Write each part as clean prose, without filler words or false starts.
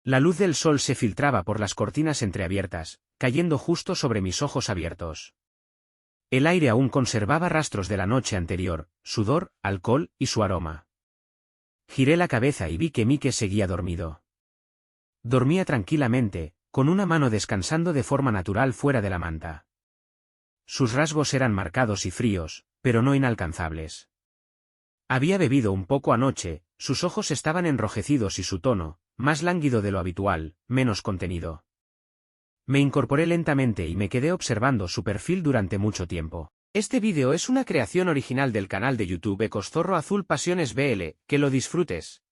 La luz del sol se filtraba por las cortinas entreabiertas, cayendo justo sobre mis ojos abiertos. El aire aún conservaba rastros de la noche anterior, sudor, alcohol y su aroma. Giré la cabeza y vi que Mike seguía dormido. Dormía tranquilamente, con una mano descansando de forma natural fuera de la manta. Sus rasgos eran marcados y fríos, pero no inalcanzables. Había bebido un poco anoche, sus ojos estaban enrojecidos y su tono, más lánguido de lo habitual, menos contenido. Me incorporé lentamente y me quedé observando su perfil durante mucho tiempo. Este vídeo es una creación original del canal de YouTube Ecos Zorro Azul Pasiones BL, que lo disfrutes.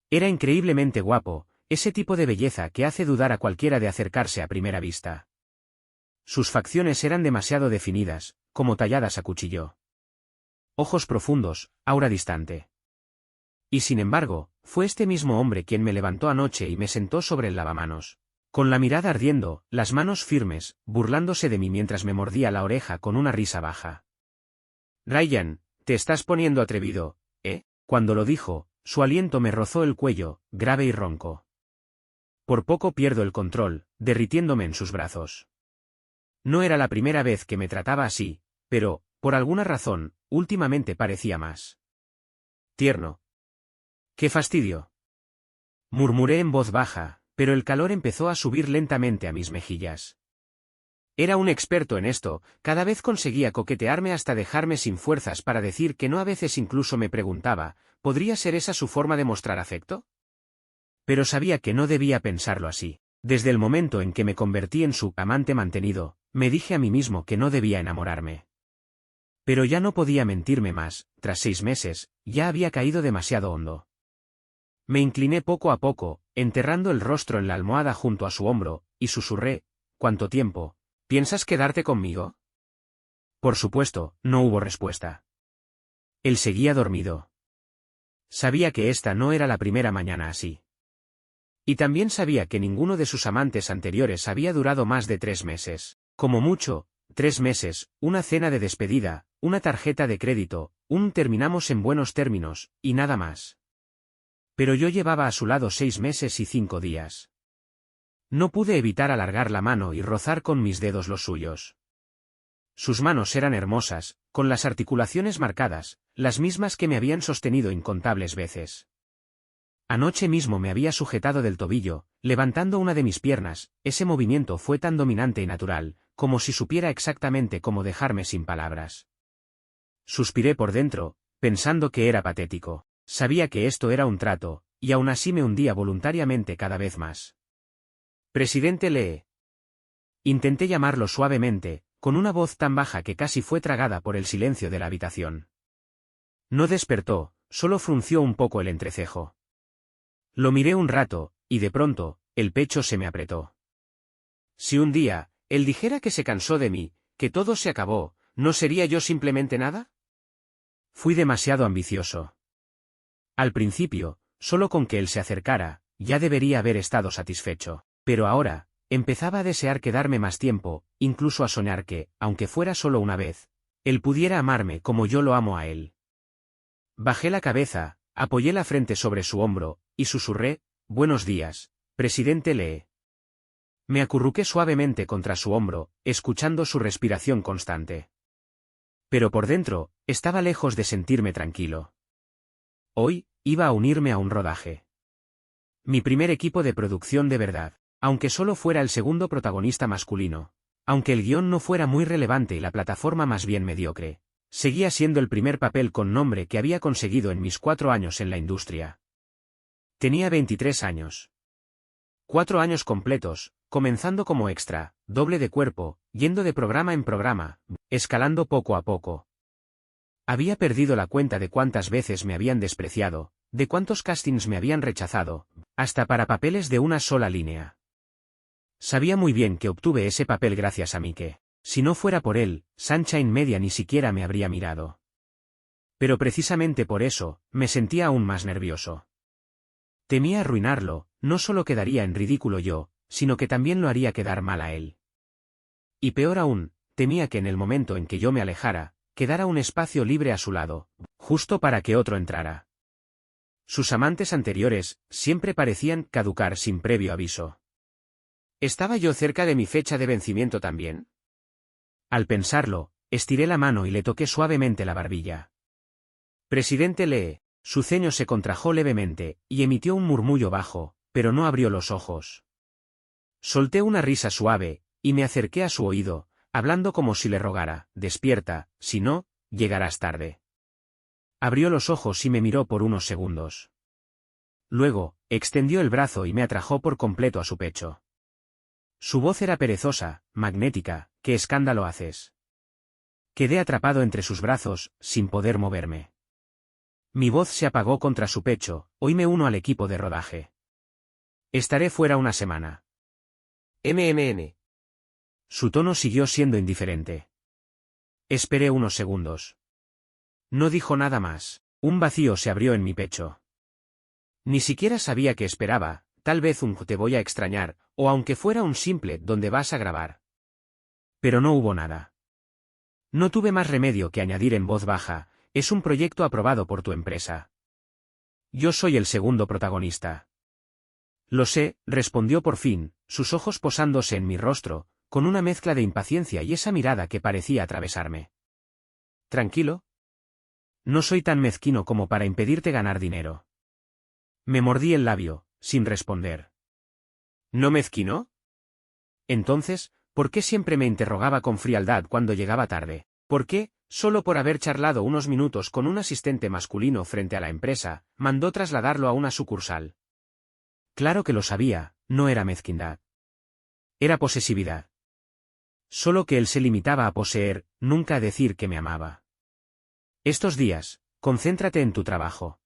Era increíblemente guapo, ese tipo de belleza que hace dudar a cualquiera de acercarse a primera vista. Sus facciones eran demasiado definidas, como talladas a cuchillo. Ojos profundos, aura distante. Y sin embargo, fue este mismo hombre quien me levantó anoche y me sentó sobre el lavamanos. Con la mirada ardiendo, las manos firmes, burlándose de mí mientras me mordía la oreja con una risa baja. «Ryan, te estás poniendo atrevido, ¿eh?» Cuando lo dijo, su aliento me rozó el cuello, grave y ronco. Por poco pierdo el control, derritiéndome en sus brazos. No era la primera vez que me trataba así, pero, por alguna razón, últimamente parecía más tierno. «¡Qué fastidio!», murmuré en voz baja, pero el calor empezó a subir lentamente a mis mejillas. Era un experto en esto, cada vez conseguía coquetearme hasta dejarme sin fuerzas para decir que no. A veces incluso me preguntaba, ¿podría ser esa su forma de mostrar afecto? Pero sabía que no debía pensarlo así. Desde el momento en que me convertí en su amante mantenido, me dije a mí mismo que no debía enamorarme. Pero ya no podía mentirme más, tras 6 meses, ya había caído demasiado hondo. Me incliné poco a poco, enterrando el rostro en la almohada junto a su hombro, y susurré, «¿Cuánto tiempo? ¿Piensas quedarte conmigo?». Por supuesto, no hubo respuesta. Él seguía dormido. Sabía que esta no era la primera mañana así. Y también sabía que ninguno de sus amantes anteriores había durado más de 3 meses. Como mucho, 3 meses, una cena de despedida, una tarjeta de crédito, terminamos en buenos términos, y nada más. Pero yo llevaba a su lado 6 meses y 5 días. No pude evitar alargar la mano y rozar con mis dedos los suyos. Sus manos eran hermosas, con las articulaciones marcadas, las mismas que me habían sostenido incontables veces. Anoche mismo me había sujetado del tobillo, levantando una de mis piernas. Ese movimiento fue tan dominante y natural, como si supiera exactamente cómo dejarme sin palabras. Suspiré por dentro, pensando que era patético. Sabía que esto era un trato, y aún así me hundía voluntariamente cada vez más. «Presidente Lee». Intenté llamarlo suavemente, con una voz tan baja que casi fue tragada por el silencio de la habitación. No despertó, solo frunció un poco el entrecejo. Lo miré un rato, y de pronto, el pecho se me apretó. Si un día, él dijera que se cansó de mí, que todo se acabó, ¿no sería yo simplemente nada? Fui demasiado ambicioso. Al principio, solo con que él se acercara, ya debería haber estado satisfecho. Pero ahora, empezaba a desear quedarme más tiempo, incluso a soñar que, aunque fuera solo una vez, él pudiera amarme como yo lo amo a él. Bajé la cabeza, apoyé la frente sobre su hombro, y susurré, «Buenos días, presidente Lee». Me acurruqué suavemente contra su hombro, escuchando su respiración constante. Pero por dentro, estaba lejos de sentirme tranquilo. Hoy, iba a unirme a un rodaje. Mi primer equipo de producción de verdad. Aunque solo fuera el segundo protagonista masculino, aunque el guión no fuera muy relevante y la plataforma más bien mediocre, seguía siendo el primer papel con nombre que había conseguido en mis 4 años en la industria. Tenía 23 años. 4 años completos, comenzando como extra, doble de cuerpo, yendo de programa en programa, escalando poco a poco. Había perdido la cuenta de cuántas veces me habían despreciado, de cuántos castings me habían rechazado, hasta para papeles de una sola línea. Sabía muy bien que obtuve ese papel gracias a Mike. Si no fuera por él, Sunshine Media ni siquiera me habría mirado. Pero precisamente por eso, me sentía aún más nervioso. Temía arruinarlo, no solo quedaría en ridículo yo, sino que también lo haría quedar mal a él. Y peor aún, temía que en el momento en que yo me alejara, quedara un espacio libre a su lado, justo para que otro entrara. Sus amantes anteriores siempre parecían caducar sin previo aviso. ¿Estaba yo cerca de mi fecha de vencimiento también? Al pensarlo, estiré la mano y le toqué suavemente la barbilla. Presidente Lee, su ceño se contrajo levemente, y emitió un murmullo bajo, pero no abrió los ojos. Solté una risa suave, y me acerqué a su oído, hablando como si le rogara, despierta, si no, llegarás tarde. Abrió los ojos y me miró por unos segundos. Luego, extendió el brazo y me atrajo por completo a su pecho. Su voz era perezosa, magnética. ¿Qué escándalo haces? Quedé atrapado entre sus brazos, sin poder moverme. Mi voz se apagó contra su pecho. Hoy me uno al equipo de rodaje. Estaré fuera una semana. MMN. Su tono siguió siendo indiferente. Esperé unos segundos. No dijo nada más. Un vacío se abrió en mi pecho. Ni siquiera sabía qué esperaba, tal vez un te voy a extrañar, o aunque fuera un simple ¿dónde vas a grabar? Pero no hubo nada. No tuve más remedio que añadir en voz baja, es un proyecto aprobado por tu empresa. Yo soy el segundo protagonista. Lo sé, respondió por fin, sus ojos posándose en mi rostro, con una mezcla de impaciencia y esa mirada que parecía atravesarme. ¿Tranquilo? No soy tan mezquino como para impedirte ganar dinero. Me mordí el labio, sin responder. ¿No mezquino? Entonces, ¿por qué siempre me interrogaba con frialdad cuando llegaba tarde? ¿Por qué, solo por haber charlado unos minutos con un asistente masculino frente a la empresa, mandó trasladarlo a una sucursal? Claro que lo sabía, no era mezquindad. Era posesividad. Solo que él se limitaba a poseer, nunca a decir que me amaba. Estos días, concéntrate en tu trabajo.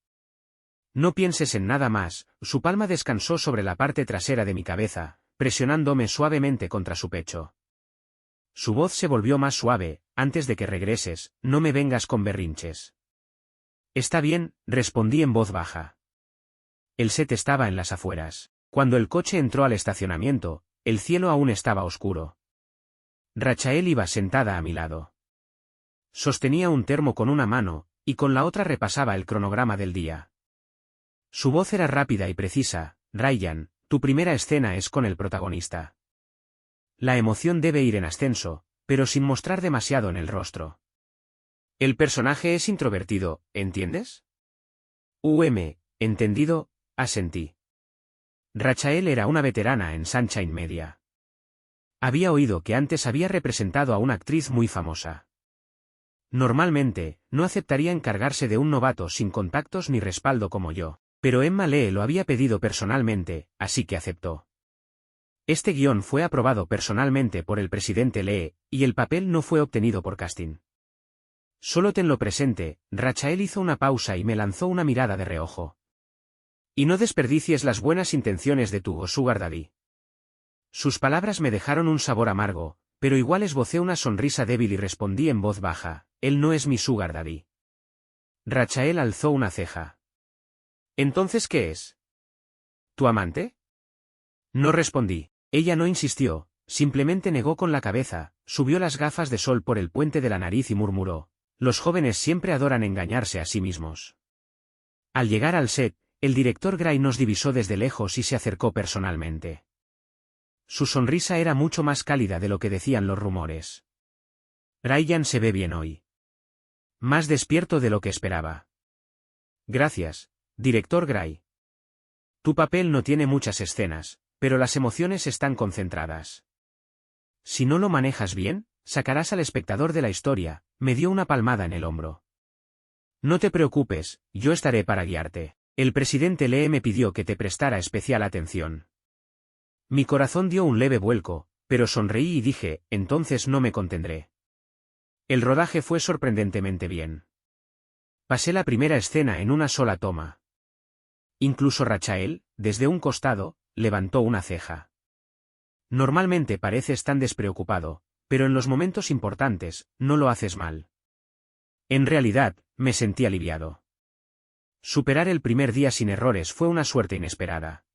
No pienses en nada más. Su palma descansó sobre la parte trasera de mi cabeza, presionándome suavemente contra su pecho. Su voz se volvió más suave, antes de que regreses, no me vengas con berrinches. Está bien, respondí en voz baja. El set estaba en las afueras. Cuando el coche entró al estacionamiento, el cielo aún estaba oscuro. Rachael iba sentada a mi lado. Sostenía un termo con una mano, y con la otra repasaba el cronograma del día. Su voz era rápida y precisa. Ryan, tu primera escena es con el protagonista. La emoción debe ir en ascenso, pero sin mostrar demasiado en el rostro. El personaje es introvertido, ¿entiendes? Entendido, asentí. Rachael era una veterana en Sunshine Media. Había oído que antes había representado a una actriz muy famosa. Normalmente, no aceptaría encargarse de un novato sin contactos ni respaldo como yo, pero Emma Lee lo había pedido personalmente, así que aceptó. Este guión fue aprobado personalmente por el presidente Lee, y el papel no fue obtenido por casting. Solo tenlo presente, Rachael hizo una pausa y me lanzó una mirada de reojo. Y no desperdicies las buenas intenciones de tu Sugar Daddy. Sus palabras me dejaron un sabor amargo, pero igual esbocé una sonrisa débil y respondí en voz baja, él no es mi Sugar Daddy. Rachael alzó una ceja. ¿Entonces qué es? ¿Tu amante? No respondí. Ella no insistió, simplemente negó con la cabeza, subió las gafas de sol por el puente de la nariz y murmuró, los jóvenes siempre adoran engañarse a sí mismos. Al llegar al set, el director Gray nos divisó desde lejos y se acercó personalmente. Su sonrisa era mucho más cálida de lo que decían los rumores. Ryan se ve bien hoy. Más despierto de lo que esperaba. Gracias, director Gray. Tu papel no tiene muchas escenas, pero las emociones están concentradas. Si no lo manejas bien, sacarás al espectador de la historia, me dio una palmada en el hombro. No te preocupes, yo estaré para guiarte. El presidente Lee me pidió que te prestara especial atención. Mi corazón dio un leve vuelco, pero sonreí y dije, entonces no me contendré. El rodaje fue sorprendentemente bien. Pasé la primera escena en una sola toma. Incluso Rachael, desde un costado, levantó una ceja. Normalmente pareces tan despreocupado, pero en los momentos importantes, no lo haces mal. En realidad, me sentí aliviado. Superar el primer día sin errores fue una suerte inesperada.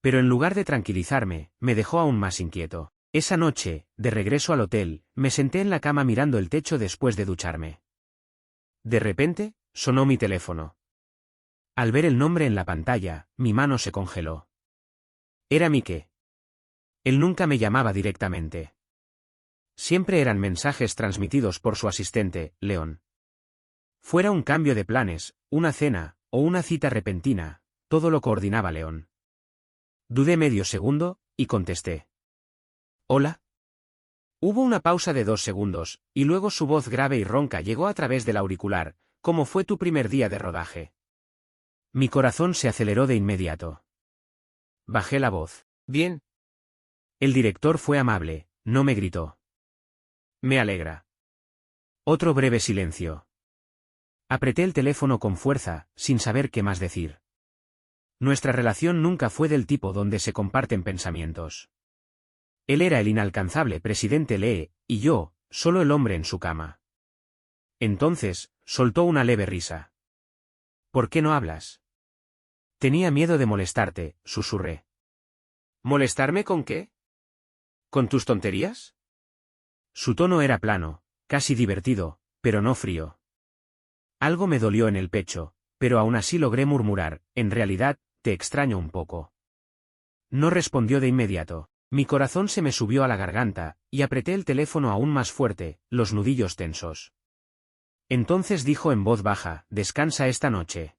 Pero en lugar de tranquilizarme, me dejó aún más inquieto. Esa noche, de regreso al hotel, me senté en la cama mirando el techo después de ducharme. De repente, sonó mi teléfono. Al ver el nombre en la pantalla, mi mano se congeló. Era Mike. Él nunca me llamaba directamente. Siempre eran mensajes transmitidos por su asistente, Leon. Fuera un cambio de planes, una cena, o una cita repentina, todo lo coordinaba Leon. Dudé medio segundo, y contesté. ¿Hola? Hubo una pausa de 2 segundos, y luego su voz grave y ronca llegó a través del auricular. ¿Cómo fue tu primer día de rodaje? Mi corazón se aceleró de inmediato. Bajé la voz. Bien. El director fue amable, no me gritó. Me alegra. Otro breve silencio. Apreté el teléfono con fuerza, sin saber qué más decir. Nuestra relación nunca fue del tipo donde se comparten pensamientos. Él era el inalcanzable presidente Lee, y yo, solo el hombre en su cama. Entonces, soltó una leve risa. ¿Por qué no hablas? Tenía miedo de molestarte, susurré. ¿Molestarme con qué? ¿Con tus tonterías? Su tono era plano, casi divertido, pero no frío. Algo me dolió en el pecho, pero aún así logré murmurar, en realidad, te extraño un poco. No respondió de inmediato. Mi corazón se me subió a la garganta, y apreté el teléfono aún más fuerte, los nudillos tensos. Entonces dijo en voz baja, descansa esta noche.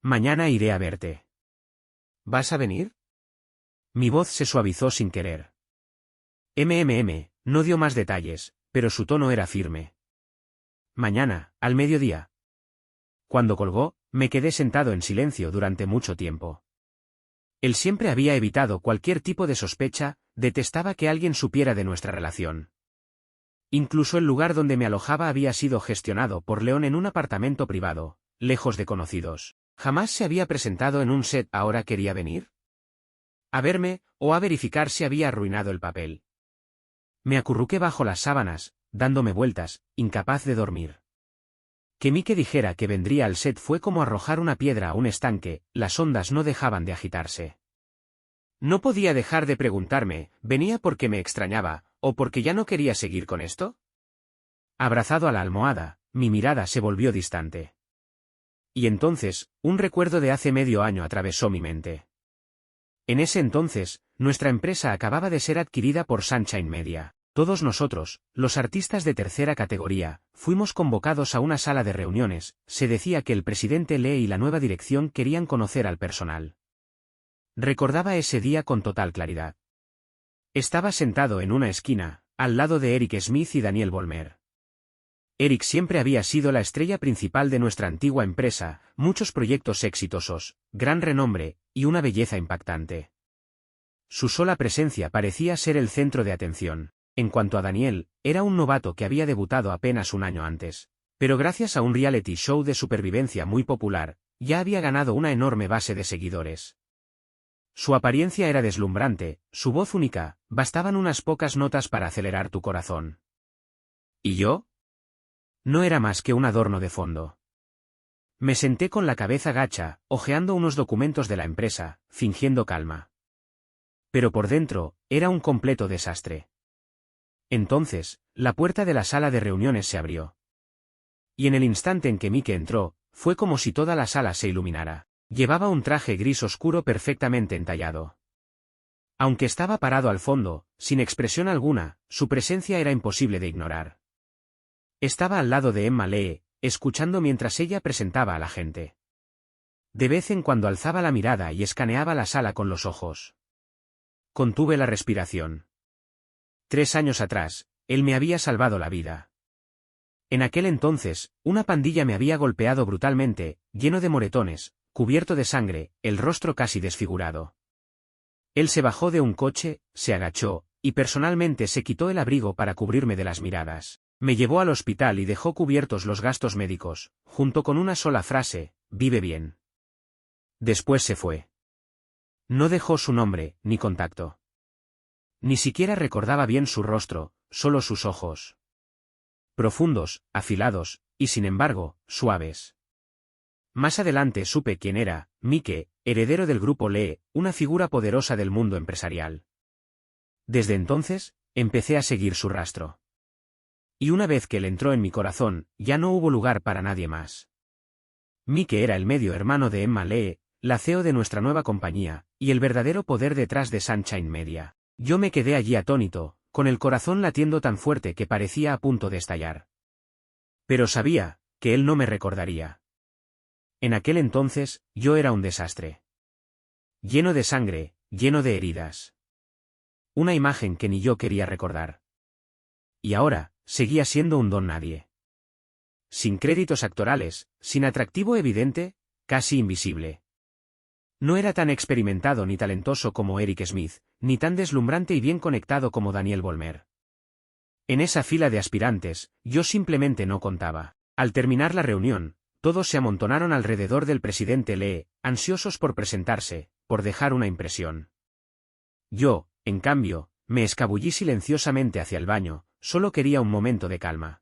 Mañana iré a verte. ¿Vas a venir? Mi voz se suavizó sin querer. No dio más detalles, pero su tono era firme. Mañana, al mediodía. Cuando colgó, me quedé sentado en silencio durante mucho tiempo. Él siempre había evitado cualquier tipo de sospecha, detestaba que alguien supiera de nuestra relación. Incluso el lugar donde me alojaba había sido gestionado por León en un apartamento privado, lejos de conocidos. Jamás se había presentado en un set. ¿Ahora quería venir? ¿A verme, o a verificar si había arruinado el papel? Me acurruqué bajo las sábanas, dándome vueltas, incapaz de dormir. Que Mike dijera que vendría al set fue como arrojar una piedra a un estanque, las ondas no dejaban de agitarse. No podía dejar de preguntarme, ¿venía porque me extrañaba, o porque ya no quería seguir con esto? Abrazado a la almohada, mi mirada se volvió distante. Y entonces, un recuerdo de hace medio año atravesó mi mente. En ese entonces, nuestra empresa acababa de ser adquirida por Sunshine Media. Todos nosotros, los artistas de tercera categoría, fuimos convocados a una sala de reuniones. Se decía que el presidente Lee y la nueva dirección querían conocer al personal. Recordaba ese día con total claridad. Estaba sentado en una esquina, al lado de Eric Smith y Daniel Ballmer. Eric siempre había sido la estrella principal de nuestra antigua empresa, muchos proyectos exitosos, gran renombre, y una belleza impactante. Su sola presencia parecía ser el centro de atención. En cuanto a Daniel, era un novato que había debutado apenas un año antes, pero gracias a un reality show de supervivencia muy popular, ya había ganado una enorme base de seguidores. Su apariencia era deslumbrante, su voz única, bastaban unas pocas notas para acelerar tu corazón. ¿Y yo? No era más que un adorno de fondo. Me senté con la cabeza gacha, hojeando unos documentos de la empresa, fingiendo calma. Pero por dentro, era un completo desastre. Entonces, la puerta de la sala de reuniones se abrió. Y en el instante en que Mike entró, fue como si toda la sala se iluminara. Llevaba un traje gris oscuro perfectamente entallado. Aunque estaba parado al fondo, sin expresión alguna, su presencia era imposible de ignorar. Estaba al lado de Emma Lee, escuchando mientras ella presentaba a la gente. De vez en cuando alzaba la mirada y escaneaba la sala con los ojos. Contuve la respiración. 3 años atrás, él me había salvado la vida. En aquel entonces, una pandilla me había golpeado brutalmente, lleno de moretones, cubierto de sangre, el rostro casi desfigurado. Él se bajó de un coche, se agachó, y personalmente se quitó el abrigo para cubrirme de las miradas. Me llevó al hospital y dejó cubiertos los gastos médicos, junto con una sola frase, vive bien. Después se fue. No dejó su nombre, ni contacto. Ni siquiera recordaba bien su rostro, solo sus ojos. Profundos, afilados, y sin embargo, suaves. Más adelante supe quién era, Mike, heredero del grupo Lee, una figura poderosa del mundo empresarial. Desde entonces, empecé a seguir su rastro. Y una vez que él entró en mi corazón, ya no hubo lugar para nadie más. Mike era el medio hermano de Emma Lee, la CEO de nuestra nueva compañía, y el verdadero poder detrás de Sunshine Media. Yo me quedé allí atónito, con el corazón latiendo tan fuerte que parecía a punto de estallar. Pero sabía que él no me recordaría. En aquel entonces, yo era un desastre. Lleno de sangre, lleno de heridas. Una imagen que ni yo quería recordar. Y ahora, seguía siendo un don nadie. Sin créditos actorales, sin atractivo evidente, casi invisible. No era tan experimentado ni talentoso como Eric Smith, ni tan deslumbrante y bien conectado como Daniel Ballmer. En esa fila de aspirantes, yo simplemente no contaba. Al terminar la reunión, todos se amontonaron alrededor del presidente Lee, ansiosos por presentarse, por dejar una impresión. Yo, en cambio, me escabullí silenciosamente hacia el baño, solo quería un momento de calma.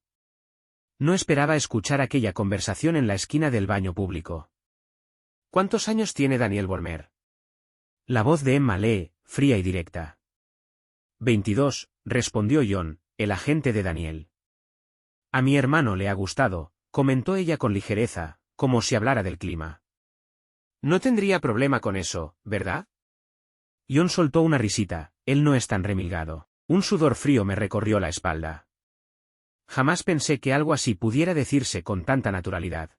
No esperaba escuchar aquella conversación en la esquina del baño público. ¿Cuántos años tiene Daniel Ballmer? La voz de Emma Lee, fría y directa. 22, respondió John, el agente de Daniel. A mi hermano le ha gustado, comentó ella con ligereza, como si hablara del clima. No tendría problema con eso, ¿verdad? John soltó una risita, él no es tan remilgado. Un sudor frío me recorrió la espalda. Jamás pensé que algo así pudiera decirse con tanta naturalidad.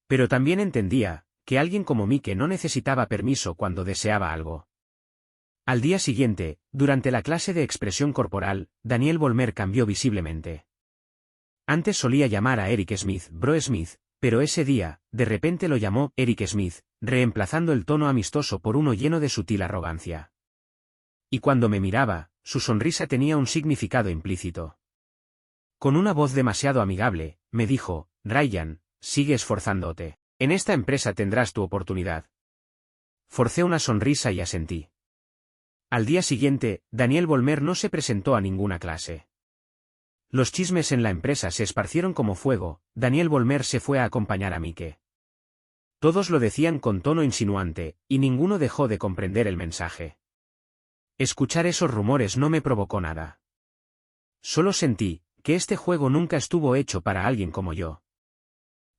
Pero también entendía que alguien como Mike no necesitaba permiso cuando deseaba algo. Al día siguiente, durante la clase de expresión corporal, Daniel Ballmer cambió visiblemente. Antes solía llamar a Eric Smith Bro Smith, pero ese día, de repente lo llamó Eric Smith, reemplazando el tono amistoso por uno lleno de sutil arrogancia. Y cuando me miraba, su sonrisa tenía un significado implícito. Con una voz demasiado amigable, me dijo, Ryan, sigue esforzándote. En esta empresa tendrás tu oportunidad. Forcé una sonrisa y asentí. Al día siguiente, Daniel Ballmer no se presentó a ninguna clase. Los chismes en la empresa se esparcieron como fuego, Daniel Ballmer se fue a acompañar a Mike. Todos lo decían con tono insinuante, y ninguno dejó de comprender el mensaje. Escuchar esos rumores no me provocó nada. Solo sentí que este juego nunca estuvo hecho para alguien como yo.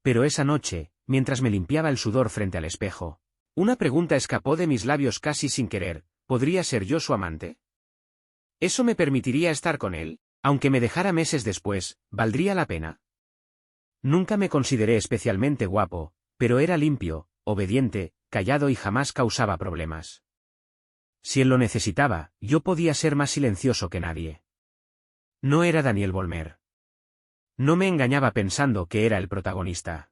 Pero esa noche, mientras me limpiaba el sudor frente al espejo, una pregunta escapó de mis labios casi sin querer, ¿podría ser yo su amante? ¿Eso me permitiría estar con él? Aunque me dejara meses después, ¿valdría la pena? Nunca me consideré especialmente guapo, pero era limpio, obediente, callado y jamás causaba problemas. Si él lo necesitaba, yo podía ser más silencioso que nadie. No era Daniel Ballmer. No me engañaba pensando que era el protagonista.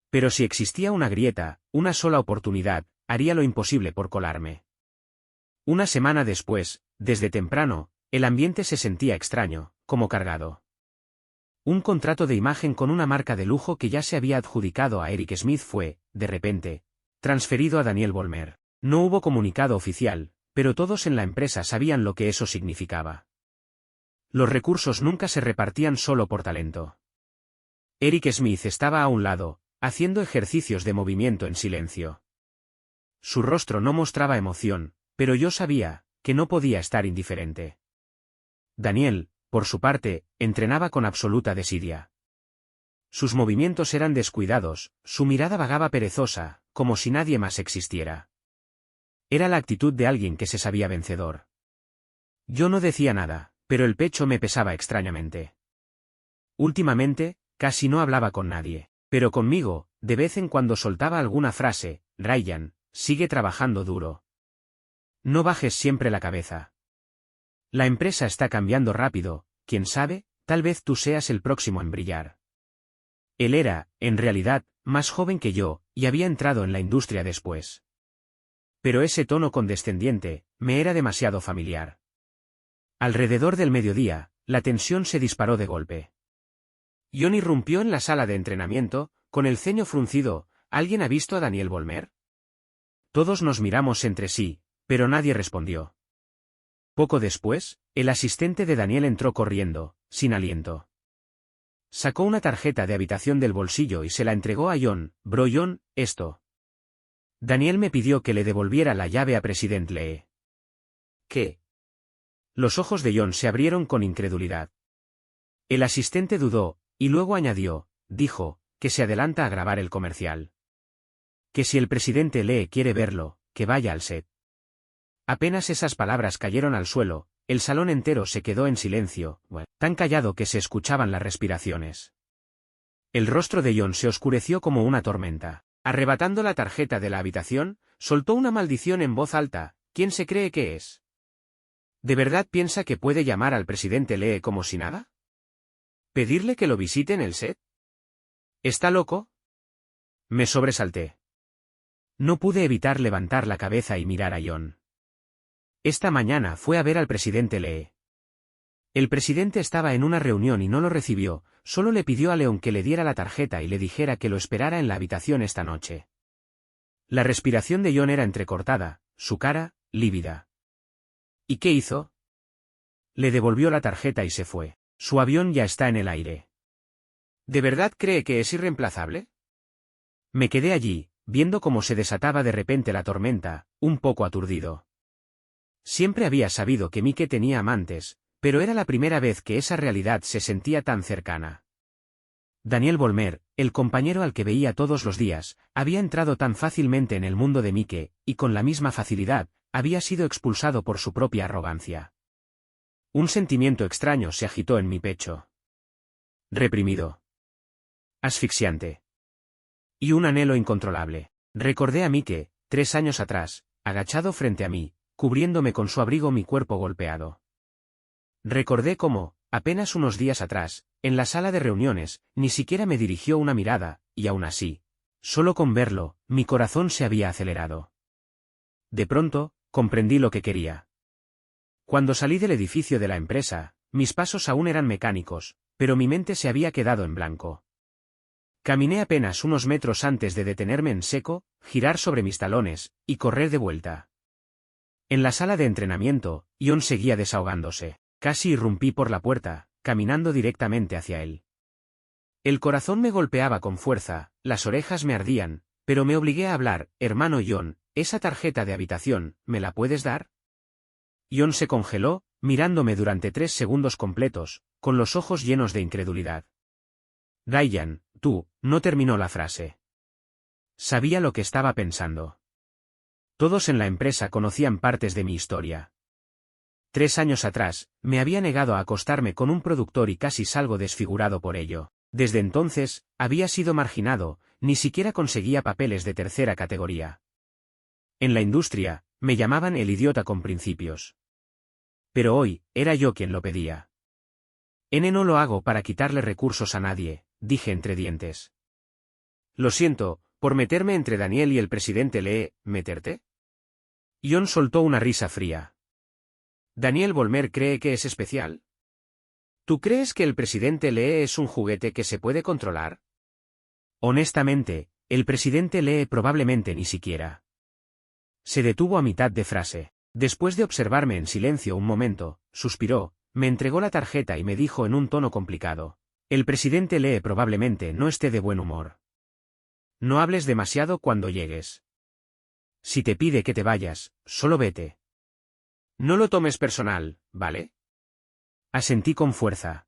Pero si existía una grieta, una sola oportunidad, haría lo imposible por colarme. Una semana después, desde temprano, el ambiente se sentía extraño, como cargado. Un contrato de imagen con una marca de lujo que ya se había adjudicado a Eric Smith fue, de repente, transferido a Daniel Ballmer. No hubo comunicado oficial, pero todos en la empresa sabían lo que eso significaba. Los recursos nunca se repartían solo por talento. Eric Smith estaba a un lado, haciendo ejercicios de movimiento en silencio. Su rostro no mostraba emoción, pero yo sabía que no podía estar indiferente. Daniel, por su parte, entrenaba con absoluta desidia. Sus movimientos eran descuidados, su mirada vagaba perezosa, como si nadie más existiera. Era la actitud de alguien que se sabía vencedor. Yo no decía nada, pero el pecho me pesaba extrañamente. Últimamente, casi no hablaba con nadie, pero conmigo, de vez en cuando soltaba alguna frase, Ryan, sigue trabajando duro. No bajes siempre la cabeza. La empresa está cambiando rápido, quién sabe, tal vez tú seas el próximo en brillar. Él era, en realidad, más joven que yo, y había entrado en la industria después. Pero ese tono condescendiente, me era demasiado familiar. Alrededor del mediodía, la tensión se disparó de golpe. John irrumpió en la sala de entrenamiento, con el ceño fruncido, ¿alguien ha visto a Daniel Ballmer? Todos nos miramos entre sí, pero nadie respondió. Poco después, el asistente de Daniel entró corriendo, sin aliento. Sacó una tarjeta de habitación del bolsillo y se la entregó a John. Bro John, esto. Daniel me pidió que le devolviera la llave a President Lee. ¿Qué? Los ojos de John se abrieron con incredulidad. El asistente dudó, y luego añadió, dijo, que se adelanta a grabar el comercial. Que si el presidente Lee quiere verlo, que vaya al set. Apenas esas palabras cayeron al suelo, el salón entero se quedó en silencio, tan callado que se escuchaban las respiraciones. El rostro de John se oscureció como una tormenta. Arrebatando la tarjeta de la habitación, soltó una maldición en voz alta. ¿Quién se cree que es? ¿De verdad piensa que puede llamar al presidente Lee como si nada? ¿Pedirle que lo visite en el set? ¿Está loco? Me sobresalté. No pude evitar levantar la cabeza y mirar a John. Esta mañana fue a ver al presidente Lee. El presidente estaba en una reunión y no lo recibió, solo le pidió a Leon que le diera la tarjeta y le dijera que lo esperara en la habitación esta noche. La respiración de John era entrecortada, su cara, lívida. ¿Y qué hizo? Le devolvió la tarjeta y se fue. Su avión ya está en el aire. ¿De verdad cree que es irreemplazable? Me quedé allí, viendo cómo se desataba de repente la tormenta, un poco aturdido. Siempre había sabido que Mike tenía amantes, pero era la primera vez que esa realidad se sentía tan cercana. Daniel Volmer, el compañero al que veía todos los días, había entrado tan fácilmente en el mundo de Mike, y con la misma facilidad, había sido expulsado por su propia arrogancia. Un sentimiento extraño se agitó en mi pecho. Reprimido. Asfixiante. Y un anhelo incontrolable. Recordé a Mike, 3 años atrás, agachado frente a mí, cubriéndome con su abrigo mi cuerpo golpeado. Recordé cómo, apenas unos días atrás, en la sala de reuniones, ni siquiera me dirigió una mirada, y aún así, solo con verlo, mi corazón se había acelerado. De pronto, comprendí lo que quería. Cuando salí del edificio de la empresa, mis pasos aún eran mecánicos, pero mi mente se había quedado en blanco. Caminé apenas unos metros antes de detenerme en seco, girar sobre mis talones, y correr de vuelta. En la sala de entrenamiento, John seguía desahogándose. Casi irrumpí por la puerta, caminando directamente hacia él. El corazón me golpeaba con fuerza, las orejas me ardían, pero me obligué a hablar. Hermano John, esa tarjeta de habitación, ¿me la puedes dar? John se congeló, mirándome durante 3 segundos completos, con los ojos llenos de incredulidad. Ryan, tú, no terminó la frase. Sabía lo que estaba pensando. Todos en la empresa conocían partes de mi historia. 3 años atrás, me había negado a acostarme con un productor y casi salgo desfigurado por ello. Desde entonces, había sido marginado, ni siquiera conseguía papeles de tercera categoría. En la industria, me llamaban el idiota con principios. Pero hoy, era yo quien lo pedía. No lo hago para quitarle recursos a nadie, dije entre dientes. Lo siento, por meterme entre Daniel y el presidente Lee. ¿Meterte? John soltó una risa fría. ¿Daniel Volmer cree que es especial? ¿Tú crees que el presidente Lee es un juguete que se puede controlar? Honestamente, el presidente Lee probablemente ni siquiera. Se detuvo a mitad de frase. Después de observarme en silencio un momento, suspiró, me entregó la tarjeta y me dijo en un tono complicado. El presidente Lee probablemente no esté de buen humor. No hables demasiado cuando llegues. Si te pide que te vayas, solo vete. No lo tomes personal, ¿vale? Asentí con fuerza.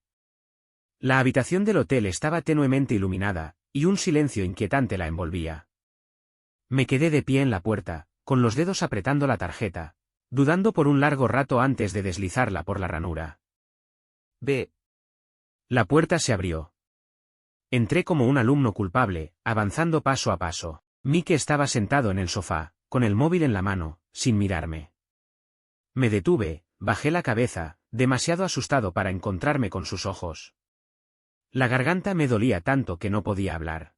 La habitación del hotel estaba tenuemente iluminada, y un silencio inquietante la envolvía. Me quedé de pie en la puerta, con los dedos apretando la tarjeta, dudando por un largo rato antes de deslizarla por la ranura. Ve. La puerta se abrió. Entré como un alumno culpable, avanzando paso a paso. Mike estaba sentado en el sofá, con el móvil en la mano, sin mirarme. Me detuve, bajé la cabeza, demasiado asustado para encontrarme con sus ojos. La garganta me dolía tanto que no podía hablar.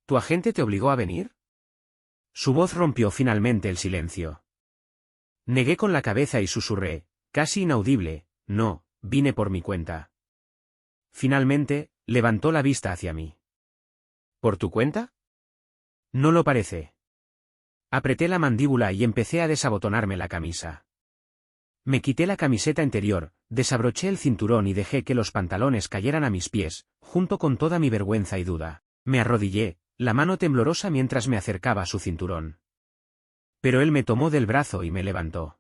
¿Tu agente te obligó a venir? Su voz rompió finalmente el silencio. Negué con la cabeza y susurré, casi inaudible, no, vine por mi cuenta. Finalmente, levantó la vista hacia mí. ¿Por tu cuenta? No lo parece. Apreté la mandíbula y empecé a desabotonarme la camisa. Me quité la camiseta interior, desabroché el cinturón y dejé que los pantalones cayeran a mis pies, junto con toda mi vergüenza y duda. Me arrodillé, la mano temblorosa mientras me acercaba a su cinturón. Pero él me tomó del brazo y me levantó.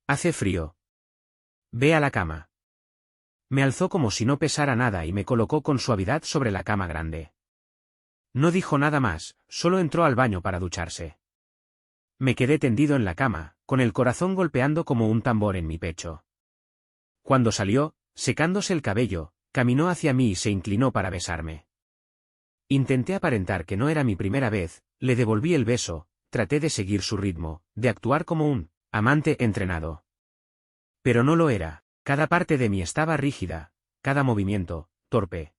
Hace frío. Ve a la cama. Me alzó como si no pesara nada y me colocó con suavidad sobre la cama grande. No dijo nada más, solo entró al baño para ducharse. Me quedé tendido en la cama, con el corazón golpeando como un tambor en mi pecho. Cuando salió, secándose el cabello, caminó hacia mí y se inclinó para besarme. Intenté aparentar que no era mi primera vez, le devolví el beso, traté de seguir su ritmo, de actuar como un amante entrenado. Pero no lo era, cada parte de mí estaba rígida, cada movimiento, torpe.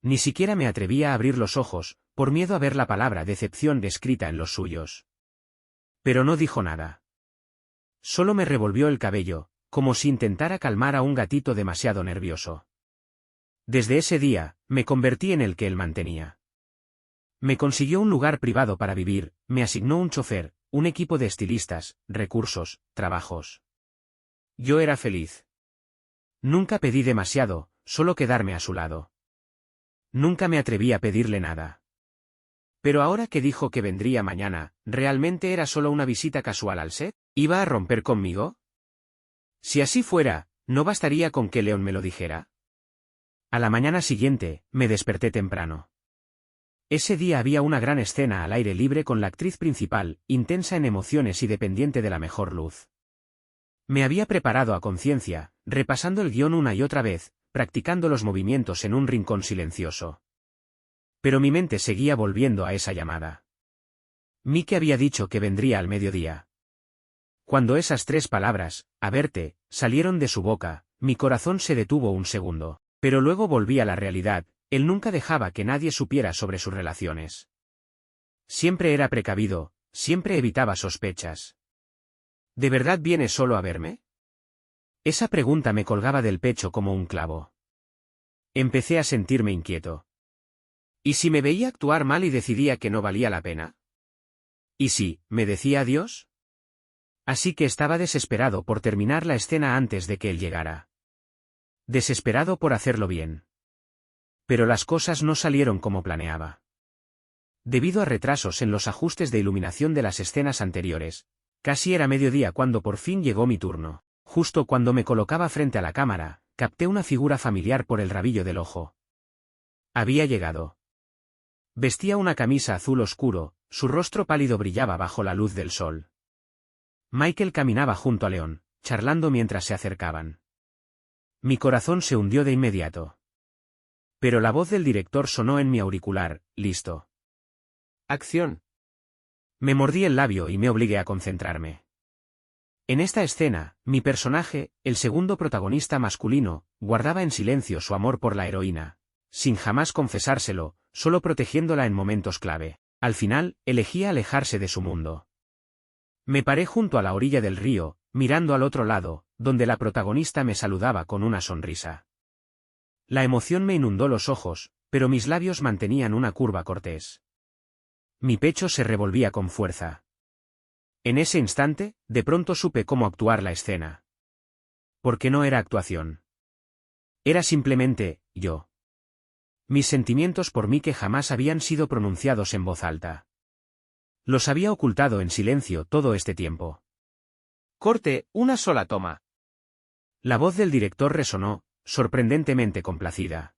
Ni siquiera me atrevía a abrir los ojos, por miedo a ver la palabra decepción descrita en los suyos. Pero no dijo nada. Solo me revolvió el cabello, como si intentara calmar a un gatito demasiado nervioso. Desde ese día, me convertí en el que él mantenía. Me consiguió un lugar privado para vivir, me asignó un chofer, un equipo de estilistas, recursos, trabajos. Yo era feliz. Nunca pedí demasiado, solo quedarme a su lado. Nunca me atreví a pedirle nada. Pero ahora que dijo que vendría mañana, ¿realmente era solo una visita casual al set? ¿Iba a romper conmigo? Si así fuera, ¿no bastaría con que León me lo dijera? A la mañana siguiente, me desperté temprano. Ese día había una gran escena al aire libre con la actriz principal, intensa en emociones y dependiente de la mejor luz. Me había preparado a conciencia, repasando el guión una y otra vez, practicando los movimientos en un rincón silencioso. Pero mi mente seguía volviendo a esa llamada. Mike había dicho que vendría al mediodía. Cuando esas 3 palabras, a verte, salieron de su boca, mi corazón se detuvo un segundo, pero luego volví a la realidad. Él nunca dejaba que nadie supiera sobre sus relaciones. Siempre era precavido, siempre evitaba sospechas. ¿De verdad vienes solo a verme? Esa pregunta me colgaba del pecho como un clavo. Empecé a sentirme inquieto. ¿Y si me veía actuar mal y decidía que no valía la pena? ¿Y si me decía adiós? Así que estaba desesperado por terminar la escena antes de que él llegara. Desesperado por hacerlo bien. Pero las cosas no salieron como planeaba. Debido a retrasos en los ajustes de iluminación de las escenas anteriores, casi era mediodía cuando por fin llegó mi turno. Justo cuando me colocaba frente a la cámara, capté una figura familiar por el rabillo del ojo. Había llegado. Vestía una camisa azul oscuro, su rostro pálido brillaba bajo la luz del sol. Michael caminaba junto a León, charlando mientras se acercaban. Mi corazón se hundió de inmediato. Pero la voz del director sonó en mi auricular, listo. Acción. Me mordí el labio y me obligué a concentrarme. En esta escena, mi personaje, el segundo protagonista masculino, guardaba en silencio su amor por la heroína, sin jamás confesárselo, solo protegiéndola en momentos clave. Al final, elegía alejarse de su mundo. Me paré junto a la orilla del río, mirando al otro lado, donde la protagonista me saludaba con una sonrisa. La emoción me inundó los ojos, pero mis labios mantenían una curva cortés. Mi pecho se revolvía con fuerza. En ese instante, de pronto supe cómo actuar la escena. Porque no era actuación. Era simplemente, yo. Mis sentimientos por mí que jamás habían sido pronunciados en voz alta. Los había ocultado en silencio todo este tiempo. Corte, una sola toma. La voz del director resonó, sorprendentemente complacida.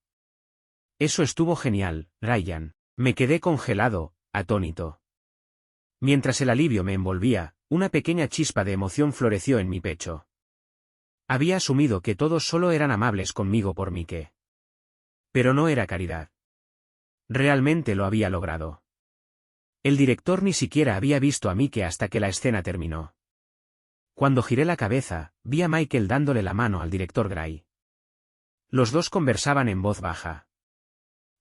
Eso estuvo genial, Ryan. Me quedé congelado, atónito. Mientras el alivio me envolvía, una pequeña chispa de emoción floreció en mi pecho. Había asumido que todos solo eran amables conmigo por Mike. Pero no era caridad. Realmente lo había logrado. El director ni siquiera había visto a Mike hasta que la escena terminó. Cuando giré la cabeza, vi a Michael dándole la mano al director Gray. Los dos conversaban en voz baja.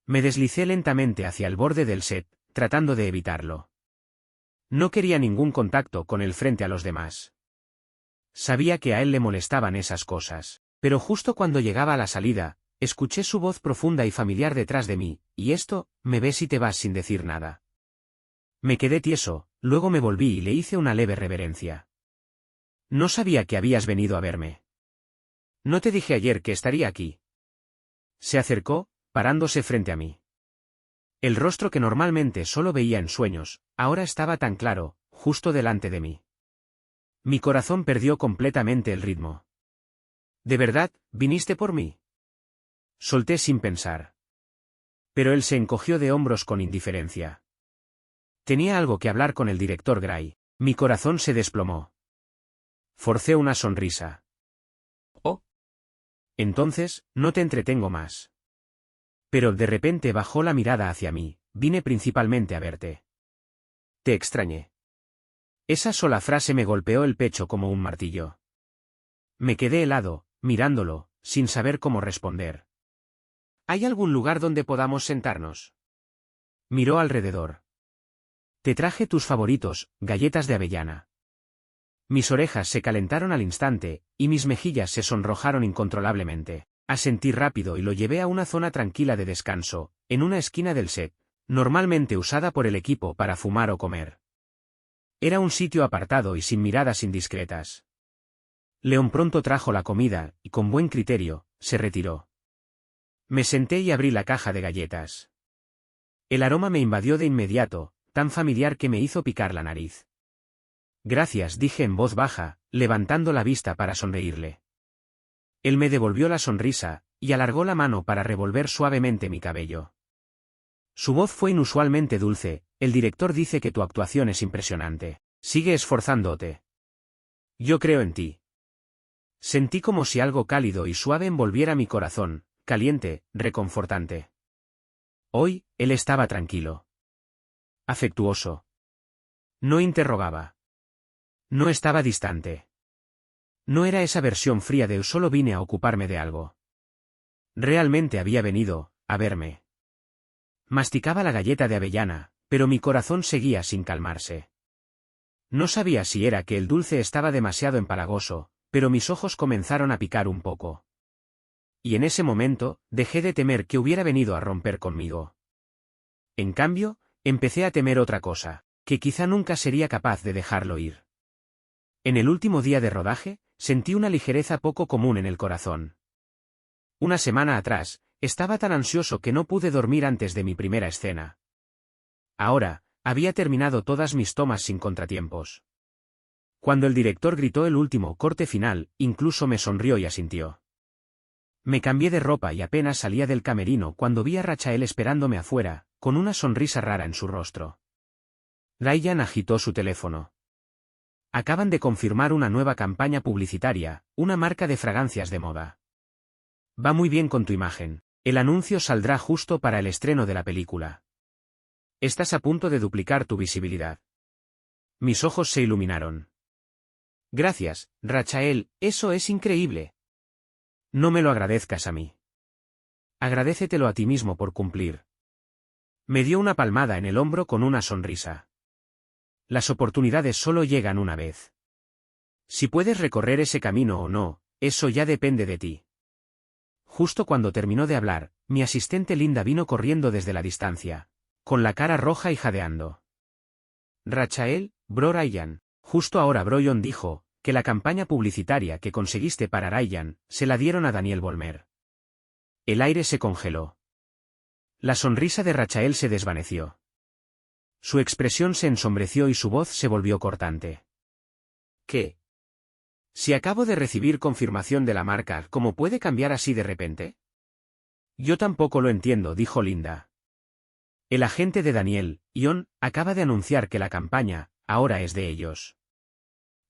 Me deslicé lentamente hacia el borde del set, tratando de evitarlo. No quería ningún contacto con él frente a los demás. Sabía que a él le molestaban esas cosas, pero justo cuando llegaba a la salida, escuché su voz profunda y familiar detrás de mí, y esto, me ves y te vas sin decir nada. Me quedé tieso, luego me volví y le hice una leve reverencia. No sabía que habías venido a verme. ¿No te dije ayer que estaría aquí? Se acercó, parándose frente a mí. El rostro que normalmente solo veía en sueños, ahora estaba tan claro, justo delante de mí. Mi corazón perdió completamente el ritmo. ¿De verdad, viniste por mí? Solté sin pensar. Pero él se encogió de hombros con indiferencia. Tenía algo que hablar con el director Gray. Mi corazón se desplomó. Forcé una sonrisa. Oh. Entonces, no te entretengo más. Pero de repente bajó la mirada hacia mí. Vine principalmente a verte. Te extrañé. Esa sola frase me golpeó el pecho como un martillo. Me quedé helado, mirándolo, sin saber cómo responder. ¿Hay algún lugar donde podamos sentarnos? Miró alrededor. Te traje tus favoritos, galletas de avellana. Mis orejas se calentaron al instante, y mis mejillas se sonrojaron incontrolablemente. Asentí rápido y lo llevé a una zona tranquila de descanso, en una esquina del set, normalmente usada por el equipo para fumar o comer. Era un sitio apartado y sin miradas indiscretas. León pronto trajo la comida, y con buen criterio, se retiró. Me senté y abrí la caja de galletas. El aroma me invadió de inmediato, tan familiar que me hizo picar la nariz. Gracias, dije en voz baja, levantando la vista para sonreírle. Él me devolvió la sonrisa, y alargó la mano para revolver suavemente mi cabello. Su voz fue inusualmente dulce. El director dice que tu actuación es impresionante. Sigue esforzándote. Yo creo en ti. Sentí como si algo cálido y suave envolviera mi corazón, caliente, reconfortante. Hoy, él estaba tranquilo. Afectuoso. No interrogaba. No estaba distante. No era esa versión fría de solo vine a ocuparme de algo. Realmente había venido a verme. Masticaba la galleta de avellana, pero mi corazón seguía sin calmarse. No sabía si era que el dulce estaba demasiado empalagoso, pero mis ojos comenzaron a picar un poco. Y en ese momento, dejé de temer que hubiera venido a romper conmigo. En cambio, empecé a temer otra cosa, que quizá nunca sería capaz de dejarlo ir. En el último día de rodaje, sentí una ligereza poco común en el corazón. Una semana atrás, estaba tan ansioso que no pude dormir antes de mi primera escena. Ahora, había terminado todas mis tomas sin contratiempos. Cuando el director gritó el último corte final, incluso me sonrió y asintió. Me cambié de ropa y apenas salía del camerino cuando vi a Rachael esperándome afuera, con una sonrisa rara en su rostro. Ryan agitó su teléfono. Acaban de confirmar una nueva campaña publicitaria, una marca de fragancias de moda. Va muy bien con tu imagen. El anuncio saldrá justo para el estreno de la película. Estás a punto de duplicar tu visibilidad. Mis ojos se iluminaron. Gracias, Rachael, eso es increíble. No me lo agradezcas a mí. Agradécetelo a ti mismo por cumplir. Me dio una palmada en el hombro con una sonrisa. Las oportunidades solo llegan una vez. Si puedes recorrer ese camino o no, eso ya depende de ti. Justo cuando terminó de hablar, mi asistente Linda vino corriendo desde la distancia, con la cara roja y jadeando. Rachael, bro Ryan, justo ahora Brian dijo que la campaña publicitaria que conseguiste para Ryan, se la dieron a Daniel Bolmer. El aire se congeló. La sonrisa de Rachael se desvaneció. Su expresión se ensombreció y su voz se volvió cortante. ¿Qué? Si acabo de recibir confirmación de la marca, ¿cómo puede cambiar así de repente? Yo tampoco lo entiendo, dijo Linda. El agente de Daniel, Ion, acaba de anunciar que la campaña, ahora es de ellos.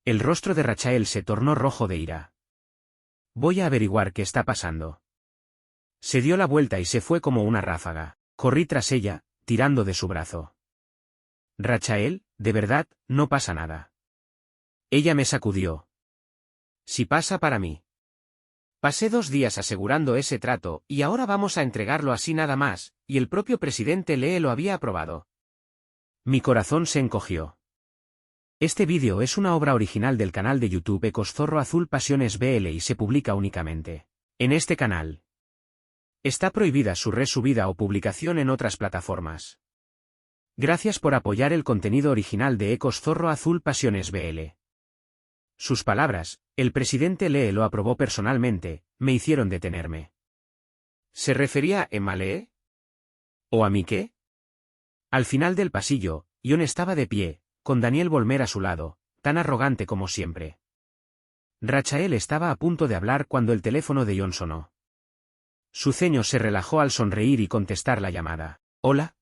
El rostro de Rachael se tornó rojo de ira. Voy a averiguar qué está pasando. Se dio la vuelta y se fue como una ráfaga. Corrí tras ella, tirando de su brazo. Rachael, de verdad, no pasa nada. Ella me sacudió. Si pasa para mí. Pasé 2 días asegurando ese trato, y ahora vamos a entregarlo así nada más, y el propio presidente Lee lo había aprobado. Mi corazón se encogió. Este vídeo es una obra original del canal de YouTube Ecos Zorro Azul Pasiones BL y se publica únicamente en este canal. Está prohibida su resubida o publicación en otras plataformas. Gracias por apoyar el contenido original de Ecos Zorro Azul Pasiones BL. Sus palabras, el presidente Lee lo aprobó personalmente, me hicieron detenerme. ¿Se refería a Emma Lee? ¿O a mí qué? Al final del pasillo, Ion estaba de pie, con Daniel Bolmer a su lado, tan arrogante como siempre. Rachael estaba a punto de hablar cuando el teléfono de Ion sonó. Su ceño se relajó al sonreír y contestar la llamada. ¿Hola?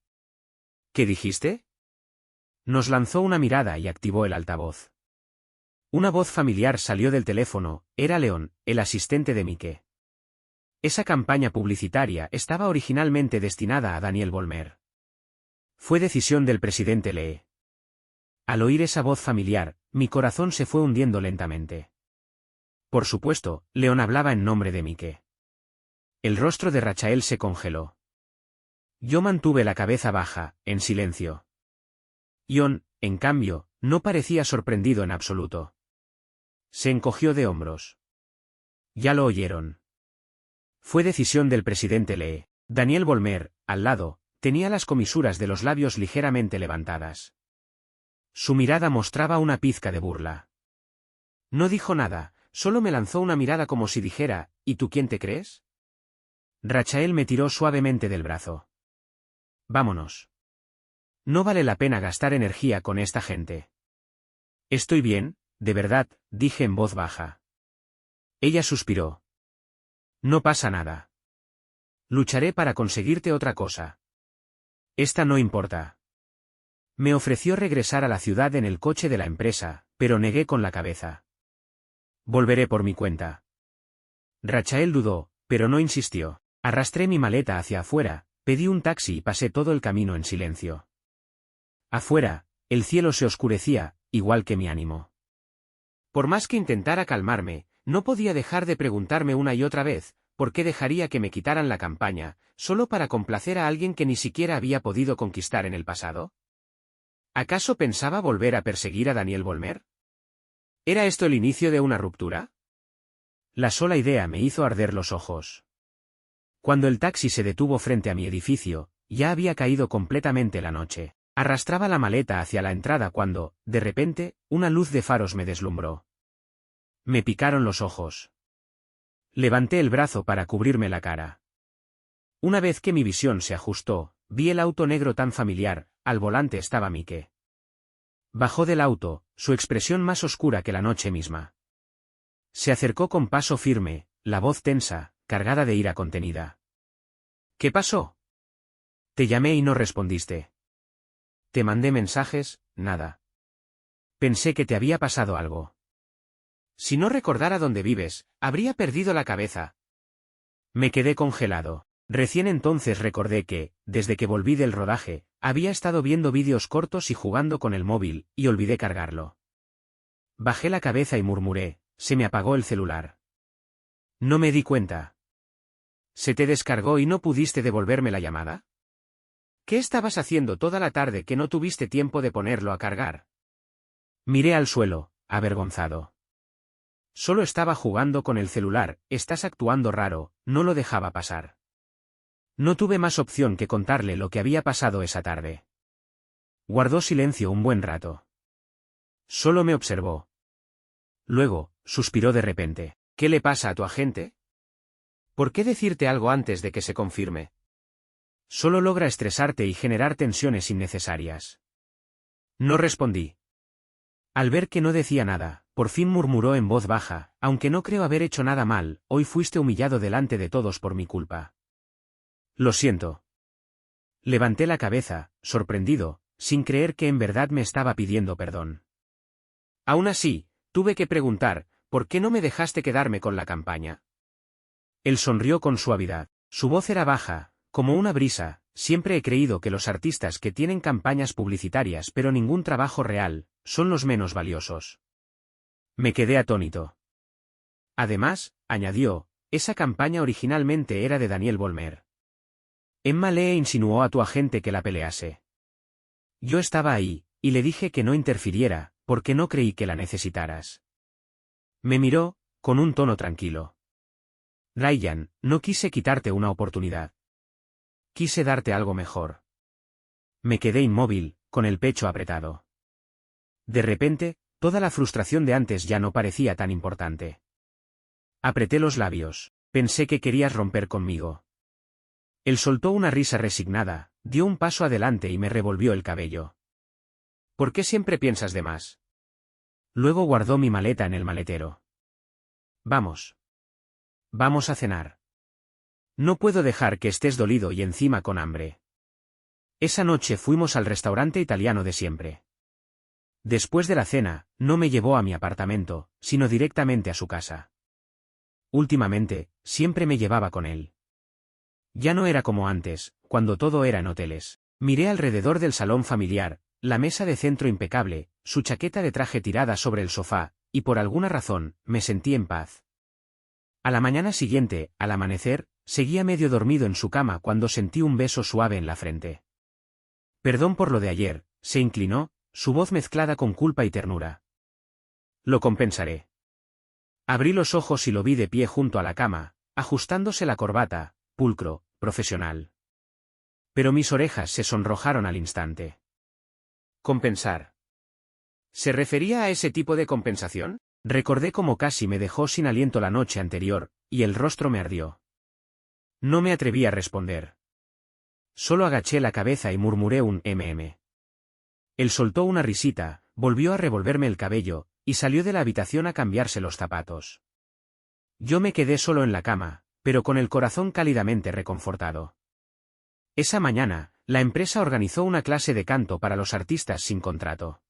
¿Qué dijiste? Nos lanzó una mirada y activó el altavoz. Una voz familiar salió del teléfono, era León, el asistente de Mike. Esa campaña publicitaria estaba originalmente destinada a Daniel Volmer. Fue decisión del presidente Lee. Al oír esa voz familiar, mi corazón se fue hundiendo lentamente. Por supuesto, León hablaba en nombre de Mike. El rostro de Rachael se congeló. Yo mantuve la cabeza baja, en silencio. Ion, en cambio, no parecía sorprendido en absoluto. Se encogió de hombros. Ya lo oyeron. Fue decisión del presidente Lee. Daniel Volmer, al lado, tenía las comisuras de los labios ligeramente levantadas. Su mirada mostraba una pizca de burla. No dijo nada, solo me lanzó una mirada como si dijera, ¿y tú quién te crees? Rachael me tiró suavemente del brazo. Vámonos. No vale la pena gastar energía con esta gente. Estoy bien, de verdad, dije en voz baja. Ella suspiró. No pasa nada. Lucharé para conseguirte otra cosa. Esta no importa. Me ofreció regresar a la ciudad en el coche de la empresa, pero negué con la cabeza. Volveré por mi cuenta. Rachael dudó, pero no insistió. Arrastré mi maleta hacia afuera, pedí un taxi y pasé todo el camino en silencio. Afuera, el cielo se oscurecía, igual que mi ánimo. Por más que intentara calmarme, no podía dejar de preguntarme una y otra vez, ¿por qué dejaría que me quitaran la campaña, solo para complacer a alguien que ni siquiera había podido conquistar en el pasado? ¿Acaso pensaba volver a perseguir a Daniel Volmer? ¿Era esto el inicio de una ruptura? La sola idea me hizo arder los ojos. Cuando el taxi se detuvo frente a mi edificio, ya había caído completamente la noche. Arrastraba la maleta hacia la entrada cuando, de repente, una luz de faros me deslumbró. Me picaron los ojos. Levanté el brazo para cubrirme la cara. Una vez que mi visión se ajustó, vi el auto negro tan familiar, al volante estaba Mike. Bajó del auto, su expresión más oscura que la noche misma. Se acercó con paso firme, la voz tensa, cargada de ira contenida. ¿Qué pasó? Te llamé y no respondiste. Te mandé mensajes, nada. Pensé que te había pasado algo. Si no recordara dónde vives, habría perdido la cabeza. Me quedé congelado. Recién entonces recordé que, desde que volví del rodaje, había estado viendo vídeos cortos y jugando con el móvil, y olvidé cargarlo. Bajé la cabeza y murmuré, se me apagó el celular. No me di cuenta. ¿Se te descargó y no pudiste devolverme la llamada? ¿Qué estabas haciendo toda la tarde que no tuviste tiempo de ponerlo a cargar? Miré al suelo, avergonzado. Solo estaba jugando con el celular, estás actuando raro, no lo dejaba pasar. No tuve más opción que contarle lo que había pasado esa tarde. Guardó silencio un buen rato. Solo me observó. Luego, suspiró de repente. ¿Qué le pasa a tu agente? ¿Por qué decirte algo antes de que se confirme? Solo logra estresarte y generar tensiones innecesarias. No respondí. Al ver que no decía nada, por fin murmuró en voz baja, aunque no creo haber hecho nada mal, hoy fuiste humillado delante de todos por mi culpa. Lo siento. Levanté la cabeza, sorprendido, sin creer que en verdad me estaba pidiendo perdón. Aún así, tuve que preguntar, ¿por qué no me dejaste quedarme con la campaña? Él sonrió con suavidad. Su voz era baja, como una brisa. Siempre he creído que los artistas que tienen campañas publicitarias pero ningún trabajo real, son los menos valiosos. Me quedé atónito. Además, añadió, esa campaña originalmente era de Daniel Volmer. Emma Lee insinuó a tu agente que la pelease. Yo estaba ahí, y le dije que no interfiriera, porque no creí que la necesitaras. Me miró, con un tono tranquilo. Ryan, no quise quitarte una oportunidad. Quise darte algo mejor. Me quedé inmóvil, con el pecho apretado. De repente, toda la frustración de antes ya no parecía tan importante. Apreté los labios. Pensé que querías romper conmigo. Él soltó una risa resignada, dio un paso adelante y me revolvió el cabello. ¿Por qué siempre piensas de más? Luego guardó mi maleta en el maletero. Vamos. Vamos a cenar. No puedo dejar que estés dolido y encima con hambre. Esa noche fuimos al restaurante italiano de siempre. Después de la cena, no me llevó a mi apartamento, sino directamente a su casa. Últimamente, siempre me llevaba con él. Ya no era como antes, cuando todo era en hoteles. Miré alrededor del salón familiar, la mesa de centro impecable, su chaqueta de traje tirada sobre el sofá, y por alguna razón, me sentí en paz. A la mañana siguiente, al amanecer, seguía medio dormido en su cama cuando sentí un beso suave en la frente. Perdón por lo de ayer, se inclinó, su voz mezclada con culpa y ternura. Lo compensaré. Abrí los ojos y lo vi de pie junto a la cama, ajustándose la corbata, pulcro, profesional. Pero mis orejas se sonrojaron al instante. Compensar. ¿Se refería a ese tipo de compensación? Recordé cómo casi me dejó sin aliento la noche anterior, y el rostro me ardió. No me atreví a responder. Solo agaché la cabeza y murmuré un mm. Él soltó una risita, volvió a revolverme el cabello, y salió de la habitación a cambiarse los zapatos. Yo me quedé solo en la cama, pero con el corazón cálidamente reconfortado. Esa mañana, la empresa organizó una clase de canto para los artistas sin contrato.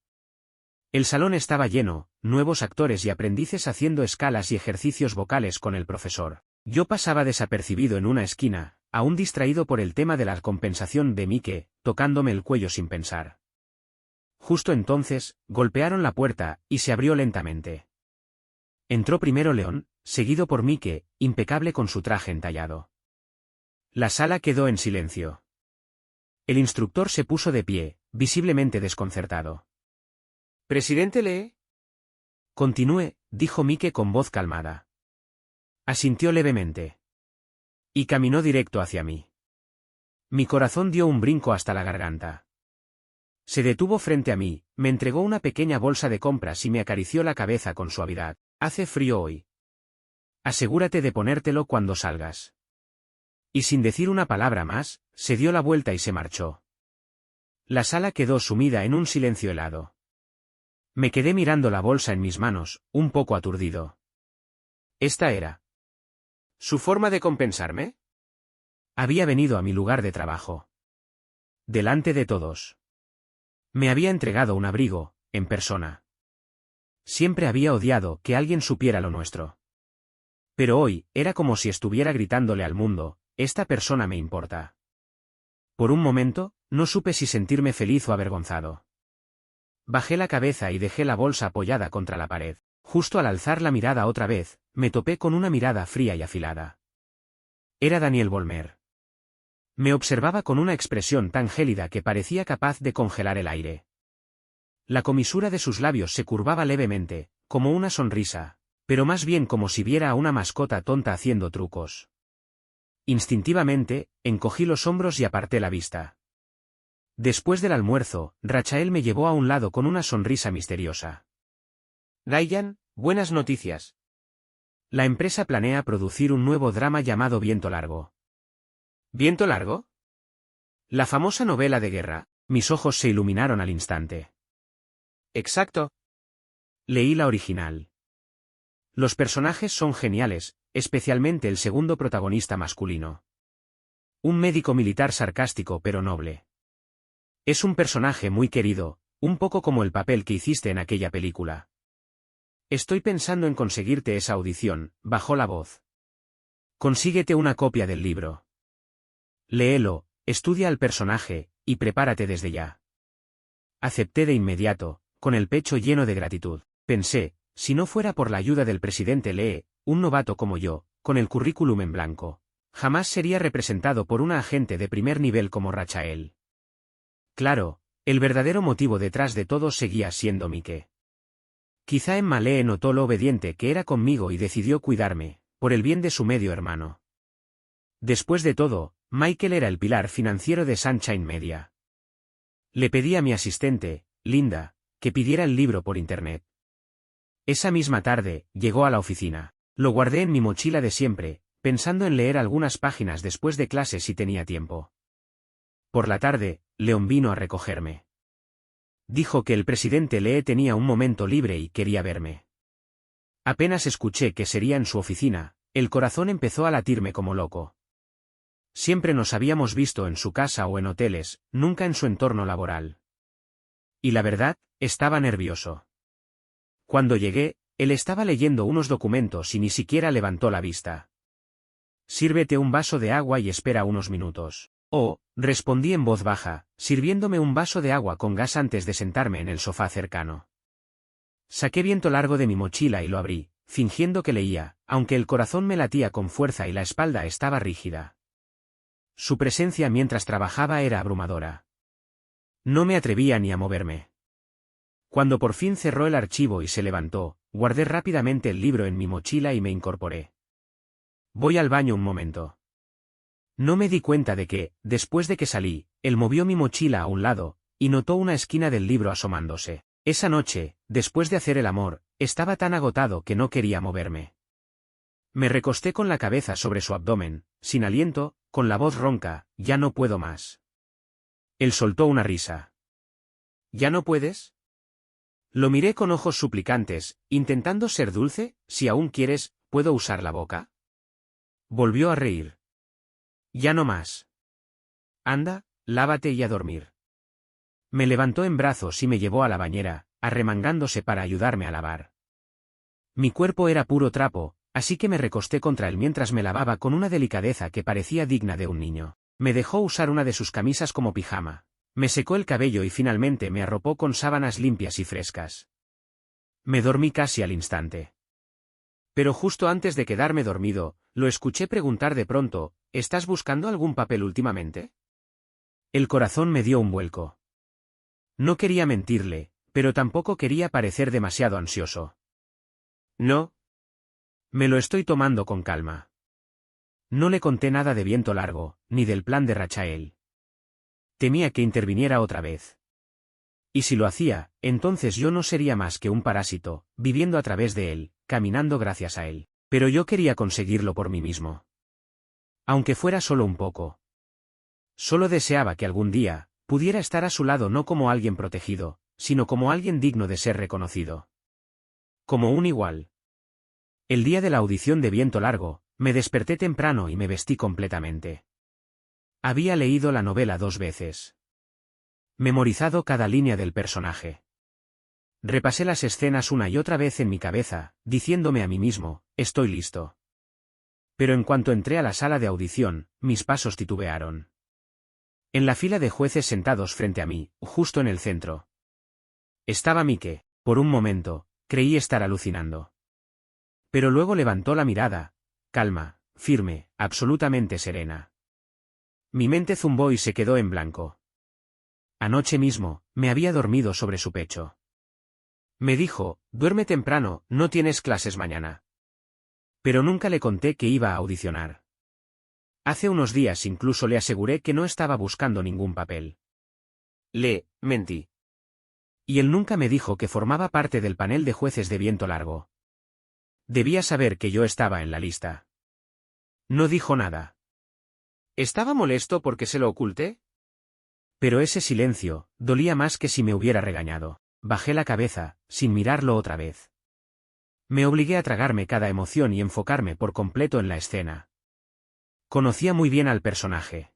El salón estaba lleno, nuevos actores y aprendices haciendo escalas y ejercicios vocales con el profesor. Yo pasaba desapercibido en una esquina, aún distraído por el tema de la compensación de Mike, tocándome el cuello sin pensar. Justo entonces, golpearon la puerta, y se abrió lentamente. Entró primero León, seguido por Mike, impecable con su traje entallado. La sala quedó en silencio. El instructor se puso de pie, visiblemente desconcertado. ¿Presidente Lee? Continúe, dijo Mike con voz calmada. Asintió levemente. Y caminó directo hacia mí. Mi corazón dio un brinco hasta la garganta. Se detuvo frente a mí, me entregó una pequeña bolsa de compras y me acarició la cabeza con suavidad. Hace frío hoy. Asegúrate de ponértelo cuando salgas. Y sin decir una palabra más, se dio la vuelta y se marchó. La sala quedó sumida en un silencio helado. Me quedé mirando la bolsa en mis manos, un poco aturdido. Esta era ¿su forma de compensarme? Había venido a mi lugar de trabajo. Delante de todos. Me había entregado un abrigo, en persona. Siempre había odiado que alguien supiera lo nuestro. Pero hoy, era como si estuviera gritándole al mundo, esta persona me importa. Por un momento, no supe si sentirme feliz o avergonzado. Bajé la cabeza y dejé la bolsa apoyada contra la pared. Justo al alzar la mirada otra vez, me topé con una mirada fría y afilada. Era Daniel Volmer. Me observaba con una expresión tan gélida que parecía capaz de congelar el aire. La comisura de sus labios se curvaba levemente, como una sonrisa, pero más bien como si viera a una mascota tonta haciendo trucos. Instintivamente, encogí los hombros y aparté la vista. Después del almuerzo, Rachael me llevó a un lado con una sonrisa misteriosa. Ryan, buenas noticias. La empresa planea producir un nuevo drama llamado Viento Largo. ¿Viento largo? La famosa novela de guerra. Mis ojos se iluminaron al instante. Exacto. Leí la original. Los personajes son geniales, especialmente el segundo protagonista masculino. Un médico militar sarcástico pero noble. Es un personaje muy querido, un poco como el papel que hiciste en aquella película. Estoy pensando en conseguirte esa audición, bajó la voz. Consíguete una copia del libro. Léelo, estudia al personaje, y prepárate desde ya. Acepté de inmediato, con el pecho lleno de gratitud. Pensé, si no fuera por la ayuda del presidente Lee, un novato como yo, con el currículum en blanco, jamás sería representado por una agente de primer nivel como Rachael. Claro, el verdadero motivo detrás de todo seguía siendo Mike. Quizá Emma Lee notó lo obediente que era conmigo y decidió cuidarme, por el bien de su medio hermano. Después de todo, Michael era el pilar financiero de Sunshine Media. Le pedí a mi asistente, Linda, que pidiera el libro por internet. Esa misma tarde, llegó a la oficina. Lo guardé en mi mochila de siempre, pensando en leer algunas páginas después de clase si tenía tiempo. Por la tarde, León vino a recogerme. Dijo que el presidente Lee tenía un momento libre y quería verme. Apenas escuché que sería en su oficina, el corazón empezó a latirme como loco. Siempre nos habíamos visto en su casa o en hoteles, nunca en su entorno laboral. Y la verdad, estaba nervioso. Cuando llegué, él estaba leyendo unos documentos y ni siquiera levantó la vista. «Sírvete un vaso de agua y espera unos minutos». «Oh», respondí en voz baja, sirviéndome un vaso de agua con gas antes de sentarme en el sofá cercano. Saqué Viento Largo de mi mochila y lo abrí, fingiendo que leía, aunque el corazón me latía con fuerza y la espalda estaba rígida. Su presencia mientras trabajaba era abrumadora. No me atrevía ni a moverme. Cuando por fin cerró el archivo y se levantó, guardé rápidamente el libro en mi mochila y me incorporé. «Voy al baño un momento». No me di cuenta de que, después de que salí, él movió mi mochila a un lado, y notó una esquina del libro asomándose. Esa noche, después de hacer el amor, estaba tan agotado que no quería moverme. Me recosté con la cabeza sobre su abdomen, sin aliento, con la voz ronca, «Ya no puedo más». Él soltó una risa. «¿Ya no puedes?» Lo miré con ojos suplicantes, intentando ser dulce. «Si aún quieres, ¿puedo usar la boca?» Volvió a reír. «Ya no más. Anda, lávate y a dormir». Me levantó en brazos y me llevó a la bañera, arremangándose para ayudarme a lavar. Mi cuerpo era puro trapo, así que me recosté contra él mientras me lavaba con una delicadeza que parecía digna de un niño. Me dejó usar una de sus camisas como pijama. Me secó el cabello y finalmente me arropó con sábanas limpias y frescas. Me dormí casi al instante. Pero justo antes de quedarme dormido, lo escuché preguntar de pronto, «¿Estás buscando algún papel últimamente?» El corazón me dio un vuelco. No quería mentirle, pero tampoco quería parecer demasiado ansioso. «No. Me lo estoy tomando con calma». No le conté nada de Viento Largo, ni del plan de Rachael. Temía que interviniera otra vez. Y si lo hacía, entonces yo no sería más que un parásito, viviendo a través de él, caminando gracias a él. Pero yo quería conseguirlo por mí mismo. Aunque fuera solo un poco. Solo deseaba que algún día, pudiera estar a su lado no como alguien protegido, sino como alguien digno de ser reconocido. Como un igual. El día de la audición de Viento Largo, me desperté temprano y me vestí completamente. Había leído la novela 2 veces. Memorizado cada línea del personaje. Repasé las escenas una y otra vez en mi cabeza, diciéndome a mí mismo, «Estoy listo». Pero en cuanto entré a la sala de audición, mis pasos titubearon. En la fila de jueces sentados frente a mí, justo en el centro, estaba Mike. Por un momento, creí estar alucinando. Pero luego levantó la mirada, calma, firme, absolutamente serena. Mi mente zumbó y se quedó en blanco. Anoche mismo, me había dormido sobre su pecho. Me dijo, «Duerme temprano, no tienes clases mañana». Pero nunca le conté que iba a audicionar. Hace unos días incluso le aseguré que no estaba buscando ningún papel. Le mentí. Y él nunca me dijo que formaba parte del panel de jueces de Viento Largo. Debía saber que yo estaba en la lista. No dijo nada. ¿Estaba molesto porque se lo oculté? Pero ese silencio, dolía más que si me hubiera regañado. Bajé la cabeza, sin mirarlo otra vez. Me obligué a tragarme cada emoción y enfocarme por completo en la escena. Conocía muy bien al personaje.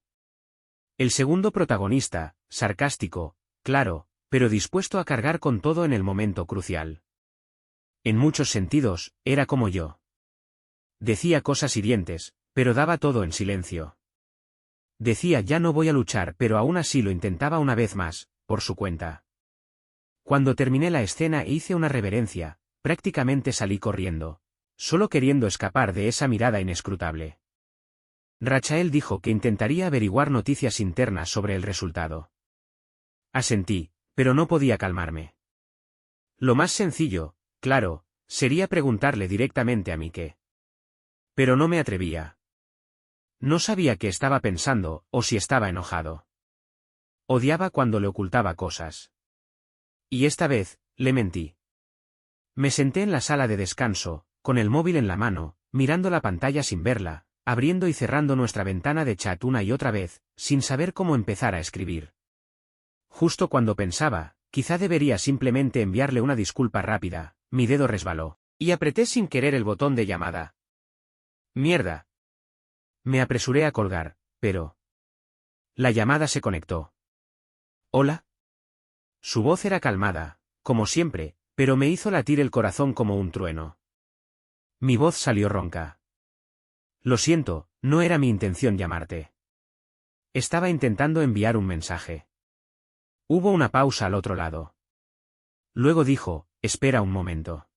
El segundo protagonista, sarcástico, claro, pero dispuesto a cargar con todo en el momento crucial. En muchos sentidos, era como yo. Decía cosas hirientes, pero daba todo en silencio. Decía «ya no voy a luchar», pero aún así lo intentaba una vez más, por su cuenta. Cuando terminé la escena e hice una reverencia, prácticamente salí corriendo, solo queriendo escapar de esa mirada inescrutable. Rachael dijo que intentaría averiguar noticias internas sobre el resultado. Asentí, pero no podía calmarme. Lo más sencillo, claro, sería preguntarle directamente a Mike. Pero no me atrevía. No sabía qué estaba pensando, o si estaba enojado. Odiaba cuando le ocultaba cosas. Y esta vez, le mentí. Me senté en la sala de descanso, con el móvil en la mano, mirando la pantalla sin verla, abriendo y cerrando nuestra ventana de chat una y otra vez, sin saber cómo empezar a escribir. Justo cuando pensaba, quizá debería simplemente enviarle una disculpa rápida, mi dedo resbaló, y apreté sin querer el botón de llamada. Mierda. Me apresuré a colgar, pero... La llamada se conectó. ¿Hola? Su voz era calmada, como siempre, pero me hizo latir el corazón como un trueno. Mi voz salió ronca. Lo siento, no era mi intención llamarte. Estaba intentando enviar un mensaje. Hubo una pausa al otro lado. Luego dijo, espera un momento.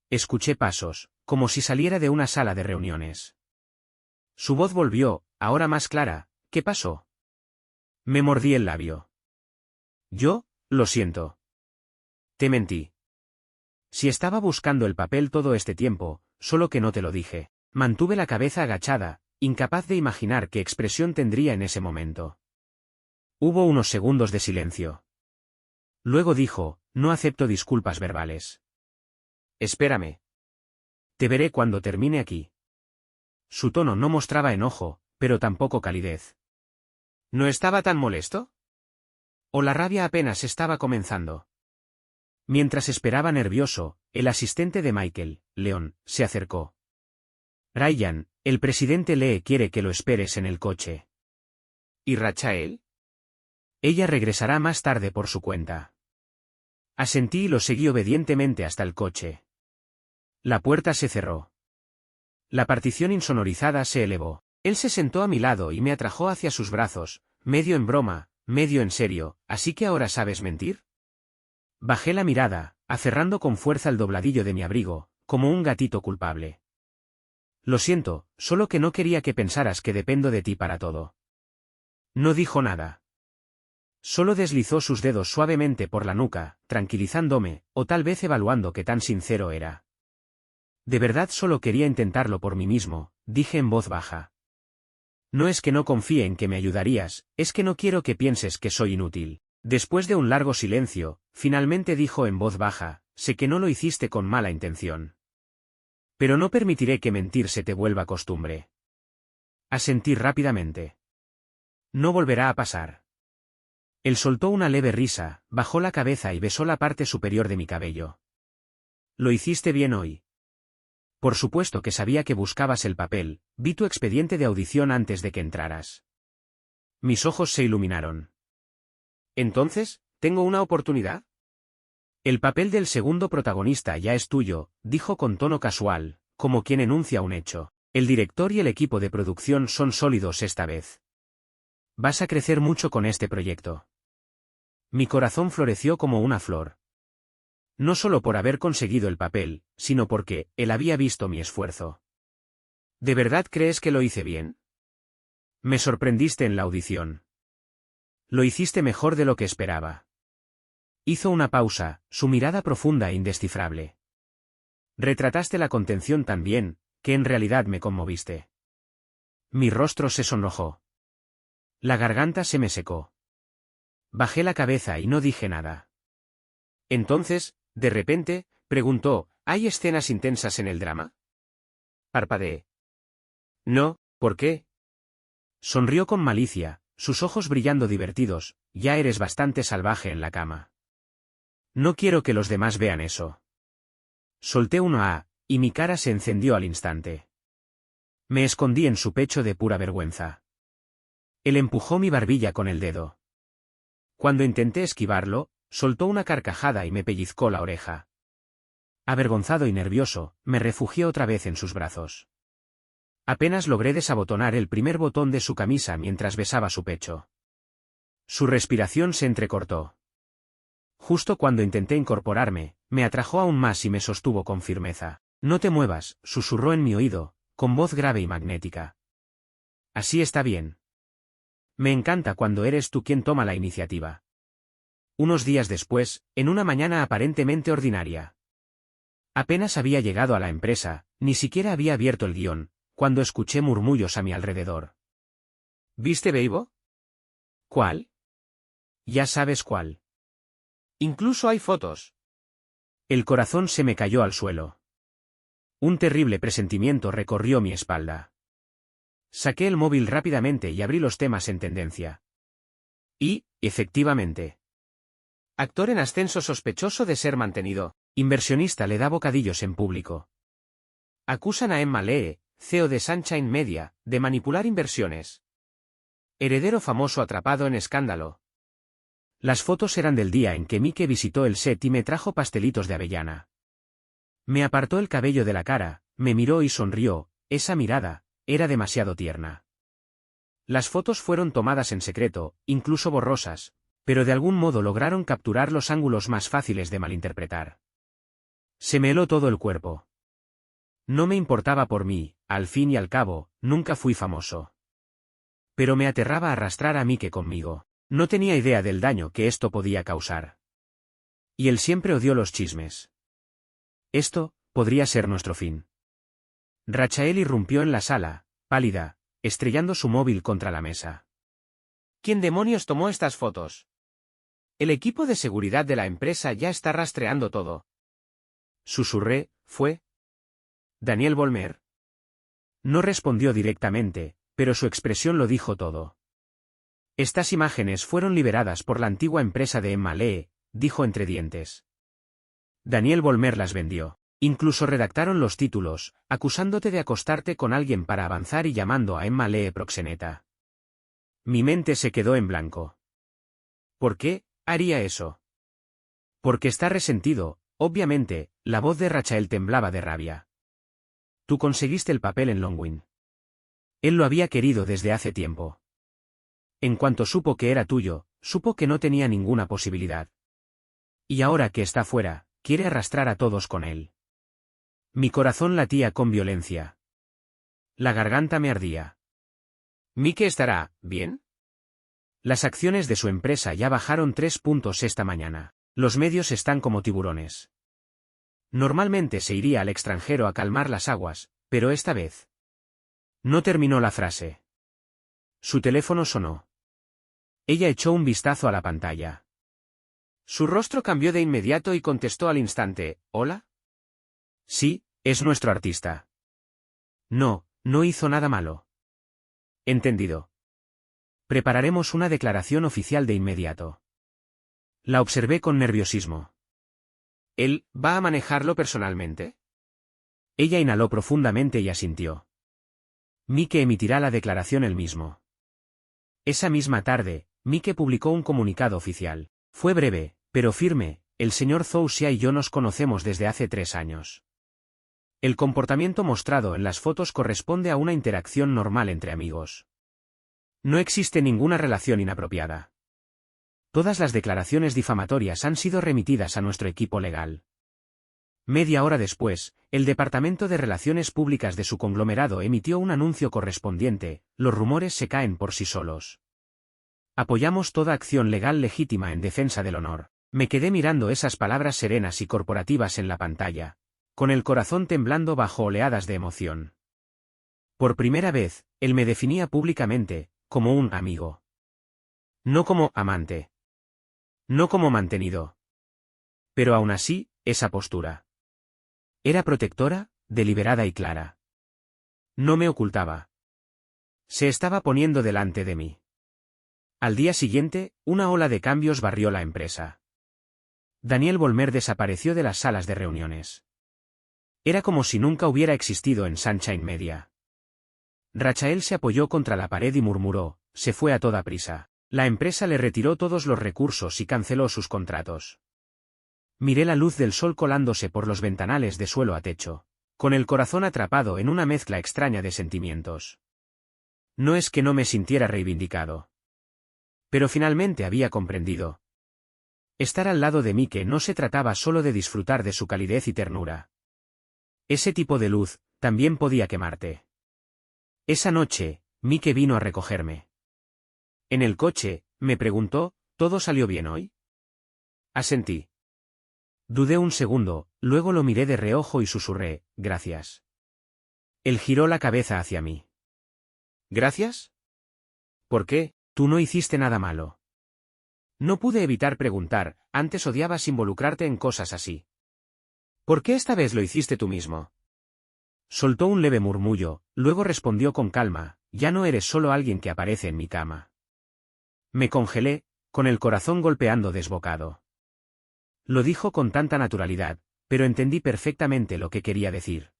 Escuché pasos, como si saliera de una sala de reuniones. Su voz volvió, ahora más clara. ¿Qué pasó? Me mordí el labio. Yo, lo siento. Te mentí. Si estaba buscando el papel todo este tiempo, solo que no te lo dije. Mantuve la cabeza agachada, incapaz de imaginar qué expresión tendría en ese momento. Hubo unos segundos de silencio. Luego dijo, no acepto disculpas verbales. Espérame. Te veré cuando termine aquí. Su tono no mostraba enojo, pero tampoco calidez. ¿No estaba tan molesto? ¿O la rabia apenas estaba comenzando? Mientras esperaba nervioso, el asistente de Michael, Leon, se acercó. Ryan, el presidente Lee quiere que lo esperes en el coche. ¿Y Rachael? Ella regresará más tarde por su cuenta. Asentí y lo seguí obedientemente hasta el coche. La puerta se cerró. La partición insonorizada se elevó. Él se sentó a mi lado y me atrajo hacia sus brazos, medio en broma, medio en serio. ¿Así que ahora sabes mentir? Bajé la mirada, aferrando con fuerza el dobladillo de mi abrigo, como un gatito culpable. Lo siento, solo que no quería que pensaras que dependo de ti para todo. No dijo nada. Solo deslizó sus dedos suavemente por la nuca, tranquilizándome, o tal vez evaluando qué tan sincero era. De verdad solo quería intentarlo por mí mismo, dije en voz baja. No es que no confíe en que me ayudarías, es que no quiero que pienses que soy inútil. Después de un largo silencio, finalmente dijo en voz baja, sé que no lo hiciste con mala intención. Pero no permitiré que mentir se te vuelva costumbre. Asentí rápidamente. No volverá a pasar. Él soltó una leve risa, bajó la cabeza y besó la parte superior de mi cabello. Lo hiciste bien hoy. Por supuesto que sabía que buscabas el papel, vi tu expediente de audición antes de que entraras. Mis ojos se iluminaron. Entonces, ¿tengo una oportunidad? El papel del segundo protagonista ya es tuyo, dijo con tono casual, como quien enuncia un hecho. El director y el equipo de producción son sólidos esta vez. Vas a crecer mucho con este proyecto. Mi corazón floreció como una flor. No solo por haber conseguido el papel, sino porque él había visto mi esfuerzo. ¿De verdad crees que lo hice bien? Me sorprendiste en la audición. Lo hiciste mejor de lo que esperaba. Hizo una pausa, su mirada profunda e indescifrable. Retrataste la contención tan bien, que en realidad me conmoviste. Mi rostro se sonrojó. La garganta se me secó. Bajé la cabeza y no dije nada. Entonces, de repente, preguntó, ¿hay escenas intensas en el drama? Parpadeé. No, ¿por qué? Sonrió con malicia, sus ojos brillando divertidos, ya eres bastante salvaje en la cama. No quiero que los demás vean eso. Solté un ah, y mi cara se encendió al instante. Me escondí en su pecho de pura vergüenza. Él empujó mi barbilla con el dedo. Cuando intenté esquivarlo, soltó una carcajada y me pellizcó la oreja. Avergonzado y nervioso, me refugié otra vez en sus brazos. Apenas logré desabotonar el primer botón de su camisa mientras besaba su pecho. Su respiración se entrecortó. Justo cuando intenté incorporarme, me atrajo aún más y me sostuvo con firmeza. No te muevas, susurró en mi oído, con voz grave y magnética. Así está bien. Me encanta cuando eres tú quien toma la iniciativa. Unos días después, en una mañana aparentemente ordinaria. Apenas había llegado a la empresa, ni siquiera había abierto el guión, cuando escuché murmullos a mi alrededor. ¿Viste Beibo? ¿Cuál? Ya sabes cuál. Incluso hay fotos. El corazón se me cayó al suelo. Un terrible presentimiento recorrió mi espalda. Saqué el móvil rápidamente y abrí los temas en tendencia. Y, efectivamente. Actor en ascenso sospechoso de ser mantenido. Inversionista le da bocadillos en público. Acusan a Emma Lee, CEO de Sunshine Media, de manipular inversiones. Heredero famoso atrapado en escándalo. Las fotos eran del día en que Mike visitó el set y me trajo pastelitos de avellana. Me apartó el cabello de la cara, me miró y sonrió, esa mirada, era demasiado tierna. Las fotos fueron tomadas en secreto, incluso borrosas, pero de algún modo lograron capturar los ángulos más fáciles de malinterpretar. Se me heló todo el cuerpo. No me importaba por mí, al fin y al cabo, nunca fui famoso. Pero me aterraba arrastrar a Mike conmigo. No tenía idea del daño que esto podía causar. Y él siempre odió los chismes. Esto podría ser nuestro fin. Rachael irrumpió en la sala, pálida, estrellando su móvil contra la mesa. ¿Quién demonios tomó estas fotos? El equipo de seguridad de la empresa ya está rastreando todo. Susurré, ¿fue Daniel Volmer? No respondió directamente, pero su expresión lo dijo todo. Estas imágenes fueron liberadas por la antigua empresa de Emma Lee, dijo entre dientes. Daniel Volmer las vendió. Incluso redactaron los títulos, acusándote de acostarte con alguien para avanzar y llamando a Emma Lee proxeneta. Mi mente se quedó en blanco. ¿Por qué haría eso? Porque está resentido, obviamente, la voz de Rachael temblaba de rabia. Tú conseguiste el papel en Longwin. Él lo había querido desde hace tiempo. En cuanto supo que era tuyo, supo que no tenía ninguna posibilidad. Y ahora que está fuera, quiere arrastrar a todos con él. Mi corazón latía con violencia. La garganta me ardía. ¿Mike estará bien? Las acciones de su empresa ya bajaron 3 puntos esta mañana. Los medios están como tiburones. Normalmente se iría al extranjero a calmar las aguas, pero esta vez. No terminó la frase. Su teléfono sonó. Ella echó un vistazo a la pantalla. Su rostro cambió de inmediato y contestó al instante, ¿hola? Sí, es nuestro artista. No, no hizo nada malo. Entendido. Prepararemos una declaración oficial de inmediato. La observé con nerviosismo. ¿Él va a manejarlo personalmente? Ella inhaló profundamente y asintió. Mike emitirá la declaración él mismo. Esa misma tarde, Mike publicó un comunicado oficial. Fue breve, pero firme, el señor Zousia y yo nos conocemos desde hace 3 años. El comportamiento mostrado en las fotos corresponde a una interacción normal entre amigos. No existe ninguna relación inapropiada. Todas las declaraciones difamatorias han sido remitidas a nuestro equipo legal. Media hora después, el Departamento de Relaciones Públicas de su conglomerado emitió un anuncio correspondiente, los rumores se caen por sí solos. Apoyamos toda acción legal legítima en defensa del honor. Me quedé mirando esas palabras serenas y corporativas en la pantalla, con el corazón temblando bajo oleadas de emoción. Por primera vez, él me definía públicamente, como un amigo. No como amante. No como mantenido. Pero aún así, esa postura. Era protectora, deliberada y clara. No me ocultaba. Se estaba poniendo delante de mí. Al día siguiente, una ola de cambios barrió la empresa. Daniel Volmer desapareció de las salas de reuniones. Era como si nunca hubiera existido en Sunshine Media. Rachael se apoyó contra la pared y murmuró, se fue a toda prisa. La empresa le retiró todos los recursos y canceló sus contratos. Miré la luz del sol colándose por los ventanales de suelo a techo, con el corazón atrapado en una mezcla extraña de sentimientos. No es que no me sintiera reivindicado. Pero finalmente había comprendido. Estar al lado de Mike no se trataba solo de disfrutar de su calidez y ternura. Ese tipo de luz, también podía quemarte. Esa noche, Mike vino a recogerme. En el coche, me preguntó, ¿todo salió bien hoy? Asentí. Dudé un segundo, luego lo miré de reojo y susurré, gracias. Él giró la cabeza hacia mí. ¿Gracias? ¿Por qué? Tú no hiciste nada malo. No pude evitar preguntar, antes odiabas involucrarte en cosas así. ¿Por qué esta vez lo hiciste tú mismo? Soltó un leve murmullo, luego respondió con calma, ya no eres solo alguien que aparece en mi cama. Me congelé, con el corazón golpeando desbocado. Lo dijo con tanta naturalidad, pero entendí perfectamente lo que quería decir.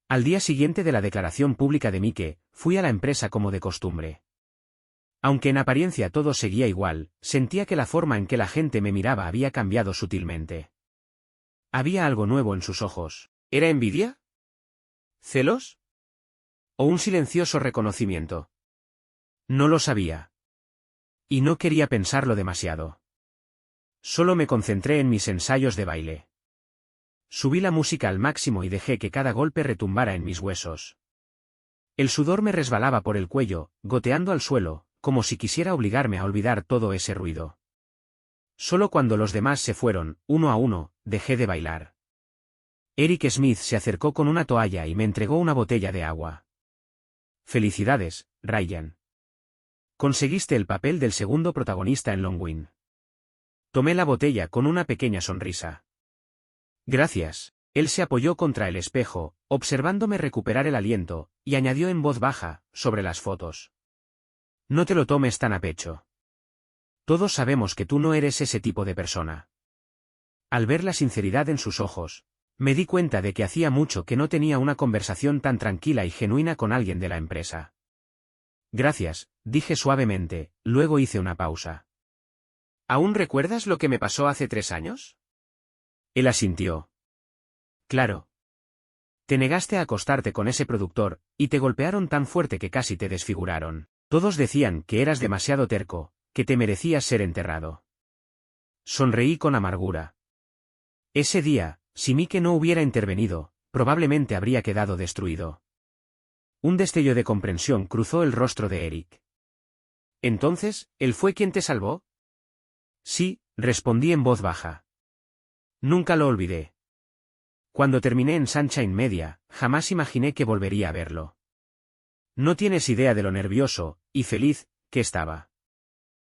Al día siguiente de la declaración pública de Mike, fui a la empresa como de costumbre. Aunque en apariencia todo seguía igual, sentía que la forma en que la gente me miraba había cambiado sutilmente. Había algo nuevo en sus ojos. ¿Era envidia? ¿Celos? ¿O un silencioso reconocimiento? No lo sabía. Y no quería pensarlo demasiado. Solo me concentré en mis ensayos de baile. Subí la música al máximo y dejé que cada golpe retumbara en mis huesos. El sudor me resbalaba por el cuello, goteando al suelo, como si quisiera obligarme a olvidar todo ese ruido. Solo cuando los demás se fueron, uno a uno, dejé de bailar. Eric Smith se acercó con una toalla y me entregó una botella de agua. Felicidades, Ryan. Conseguiste el papel del segundo protagonista en Longwin. Tomé la botella con una pequeña sonrisa. Gracias. Él se apoyó contra el espejo, observándome recuperar el aliento, y añadió en voz baja, sobre las fotos. No te lo tomes tan a pecho. Todos sabemos que tú no eres ese tipo de persona. Al ver la sinceridad en sus ojos, me di cuenta de que hacía mucho que no tenía una conversación tan tranquila y genuina con alguien de la empresa. Gracias, dije suavemente, luego hice una pausa. ¿Aún recuerdas lo que me pasó hace 3 años? Él asintió. Claro. Te negaste a acostarte con ese productor, y te golpearon tan fuerte que casi te desfiguraron. Todos decían que eras demasiado terco, que te merecías ser enterrado. Sonreí con amargura. Ese día, si Mike no hubiera intervenido, probablemente habría quedado destruido. Un destello de comprensión cruzó el rostro de Eric. ¿Entonces, él fue quien te salvó? Sí, respondí en voz baja. Nunca lo olvidé. Cuando terminé en Sunshine Media, jamás imaginé que volvería a verlo. No tienes idea de lo nervioso, y feliz, que estaba.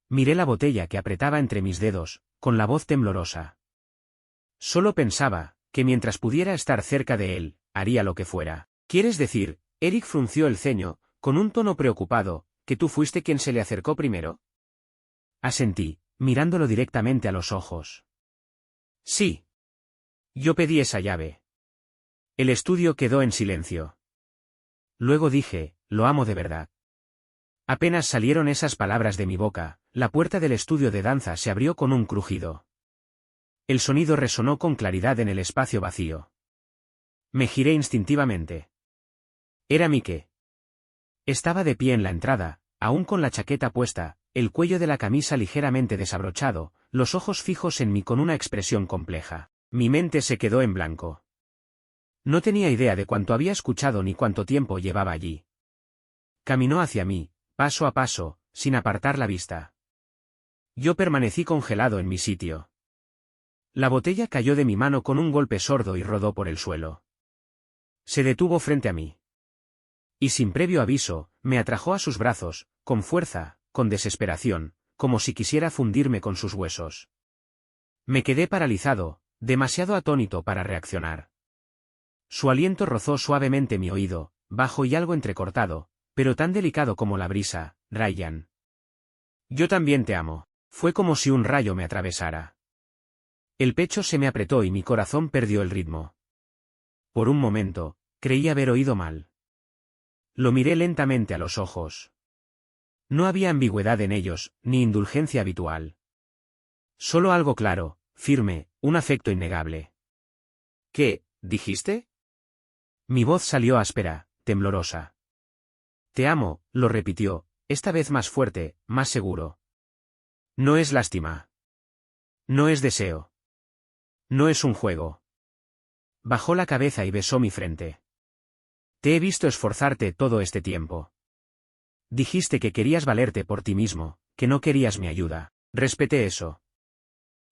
Miré la botella que apretaba entre mis dedos, con la voz temblorosa. Solo pensaba, que mientras pudiera estar cerca de él, haría lo que fuera. ¿Quieres decir, Eric frunció el ceño, con un tono preocupado, que tú fuiste quien se le acercó primero? Asentí, mirándolo directamente a los ojos. Sí. Yo pedí esa llave. El estudio quedó en silencio. Luego dije, lo amo de verdad. Apenas salieron esas palabras de mi boca, la puerta del estudio de danza se abrió con un crujido. El sonido resonó con claridad en el espacio vacío. Me giré instintivamente. Era Mike. Estaba de pie en la entrada, aún con la chaqueta puesta, el cuello de la camisa ligeramente desabrochado, los ojos fijos en mí con una expresión compleja. Mi mente se quedó en blanco. No tenía idea de cuánto había escuchado ni cuánto tiempo llevaba allí. Caminó hacia mí, paso a paso, sin apartar la vista. Yo permanecí congelado en mi sitio. La botella cayó de mi mano con un golpe sordo y rodó por el suelo. Se detuvo frente a mí. Y sin previo aviso, me atrajo a sus brazos, con fuerza, con desesperación, como si quisiera fundirme con sus huesos. Me quedé paralizado, demasiado atónito para reaccionar. Su aliento rozó suavemente mi oído, bajo y algo entrecortado, pero tan delicado como la brisa, Ryan. Yo también te amo. Fue como si un rayo me atravesara. El pecho se me apretó y mi corazón perdió el ritmo. Por un momento, creí haber oído mal. Lo miré lentamente a los ojos. No había ambigüedad en ellos, ni indulgencia habitual. Solo algo claro, firme, un afecto innegable. ¿Qué, dijiste? Mi voz salió áspera, temblorosa. Te amo, lo repitió, esta vez más fuerte, más seguro. No es lástima. No es deseo. No es un juego. Bajó la cabeza y besó mi frente. Te he visto esforzarte todo este tiempo. Dijiste que querías valerte por ti mismo, que no querías mi ayuda. Respeté eso.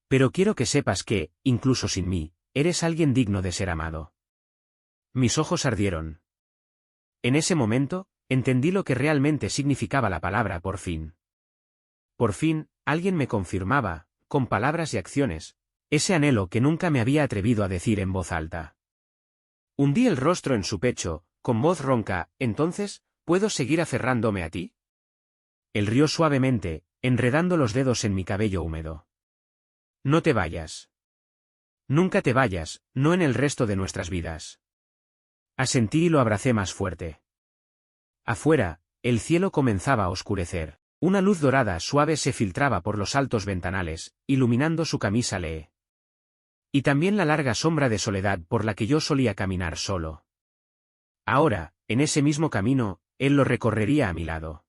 Pero quiero que sepas que, incluso sin mí, eres alguien digno de ser amado. Mis ojos ardieron. En ese momento, entendí lo que realmente significaba la palabra por fin. Por fin, alguien me confirmaba, con palabras y acciones, ese anhelo que nunca me había atrevido a decir en voz alta. Hundí el rostro en su pecho, con voz ronca. ¿Entonces, puedo seguir aferrándome a ti? Él rió suavemente, enredando los dedos en mi cabello húmedo. No te vayas. Nunca te vayas, no en el resto de nuestras vidas. Asentí y lo abracé más fuerte. Afuera, el cielo comenzaba a oscurecer. Una luz dorada suave se filtraba por los altos ventanales, iluminando su camisa Lee. Y también la larga sombra de soledad por la que yo solía caminar solo. Ahora, en ese mismo camino, él lo recorrería a mi lado.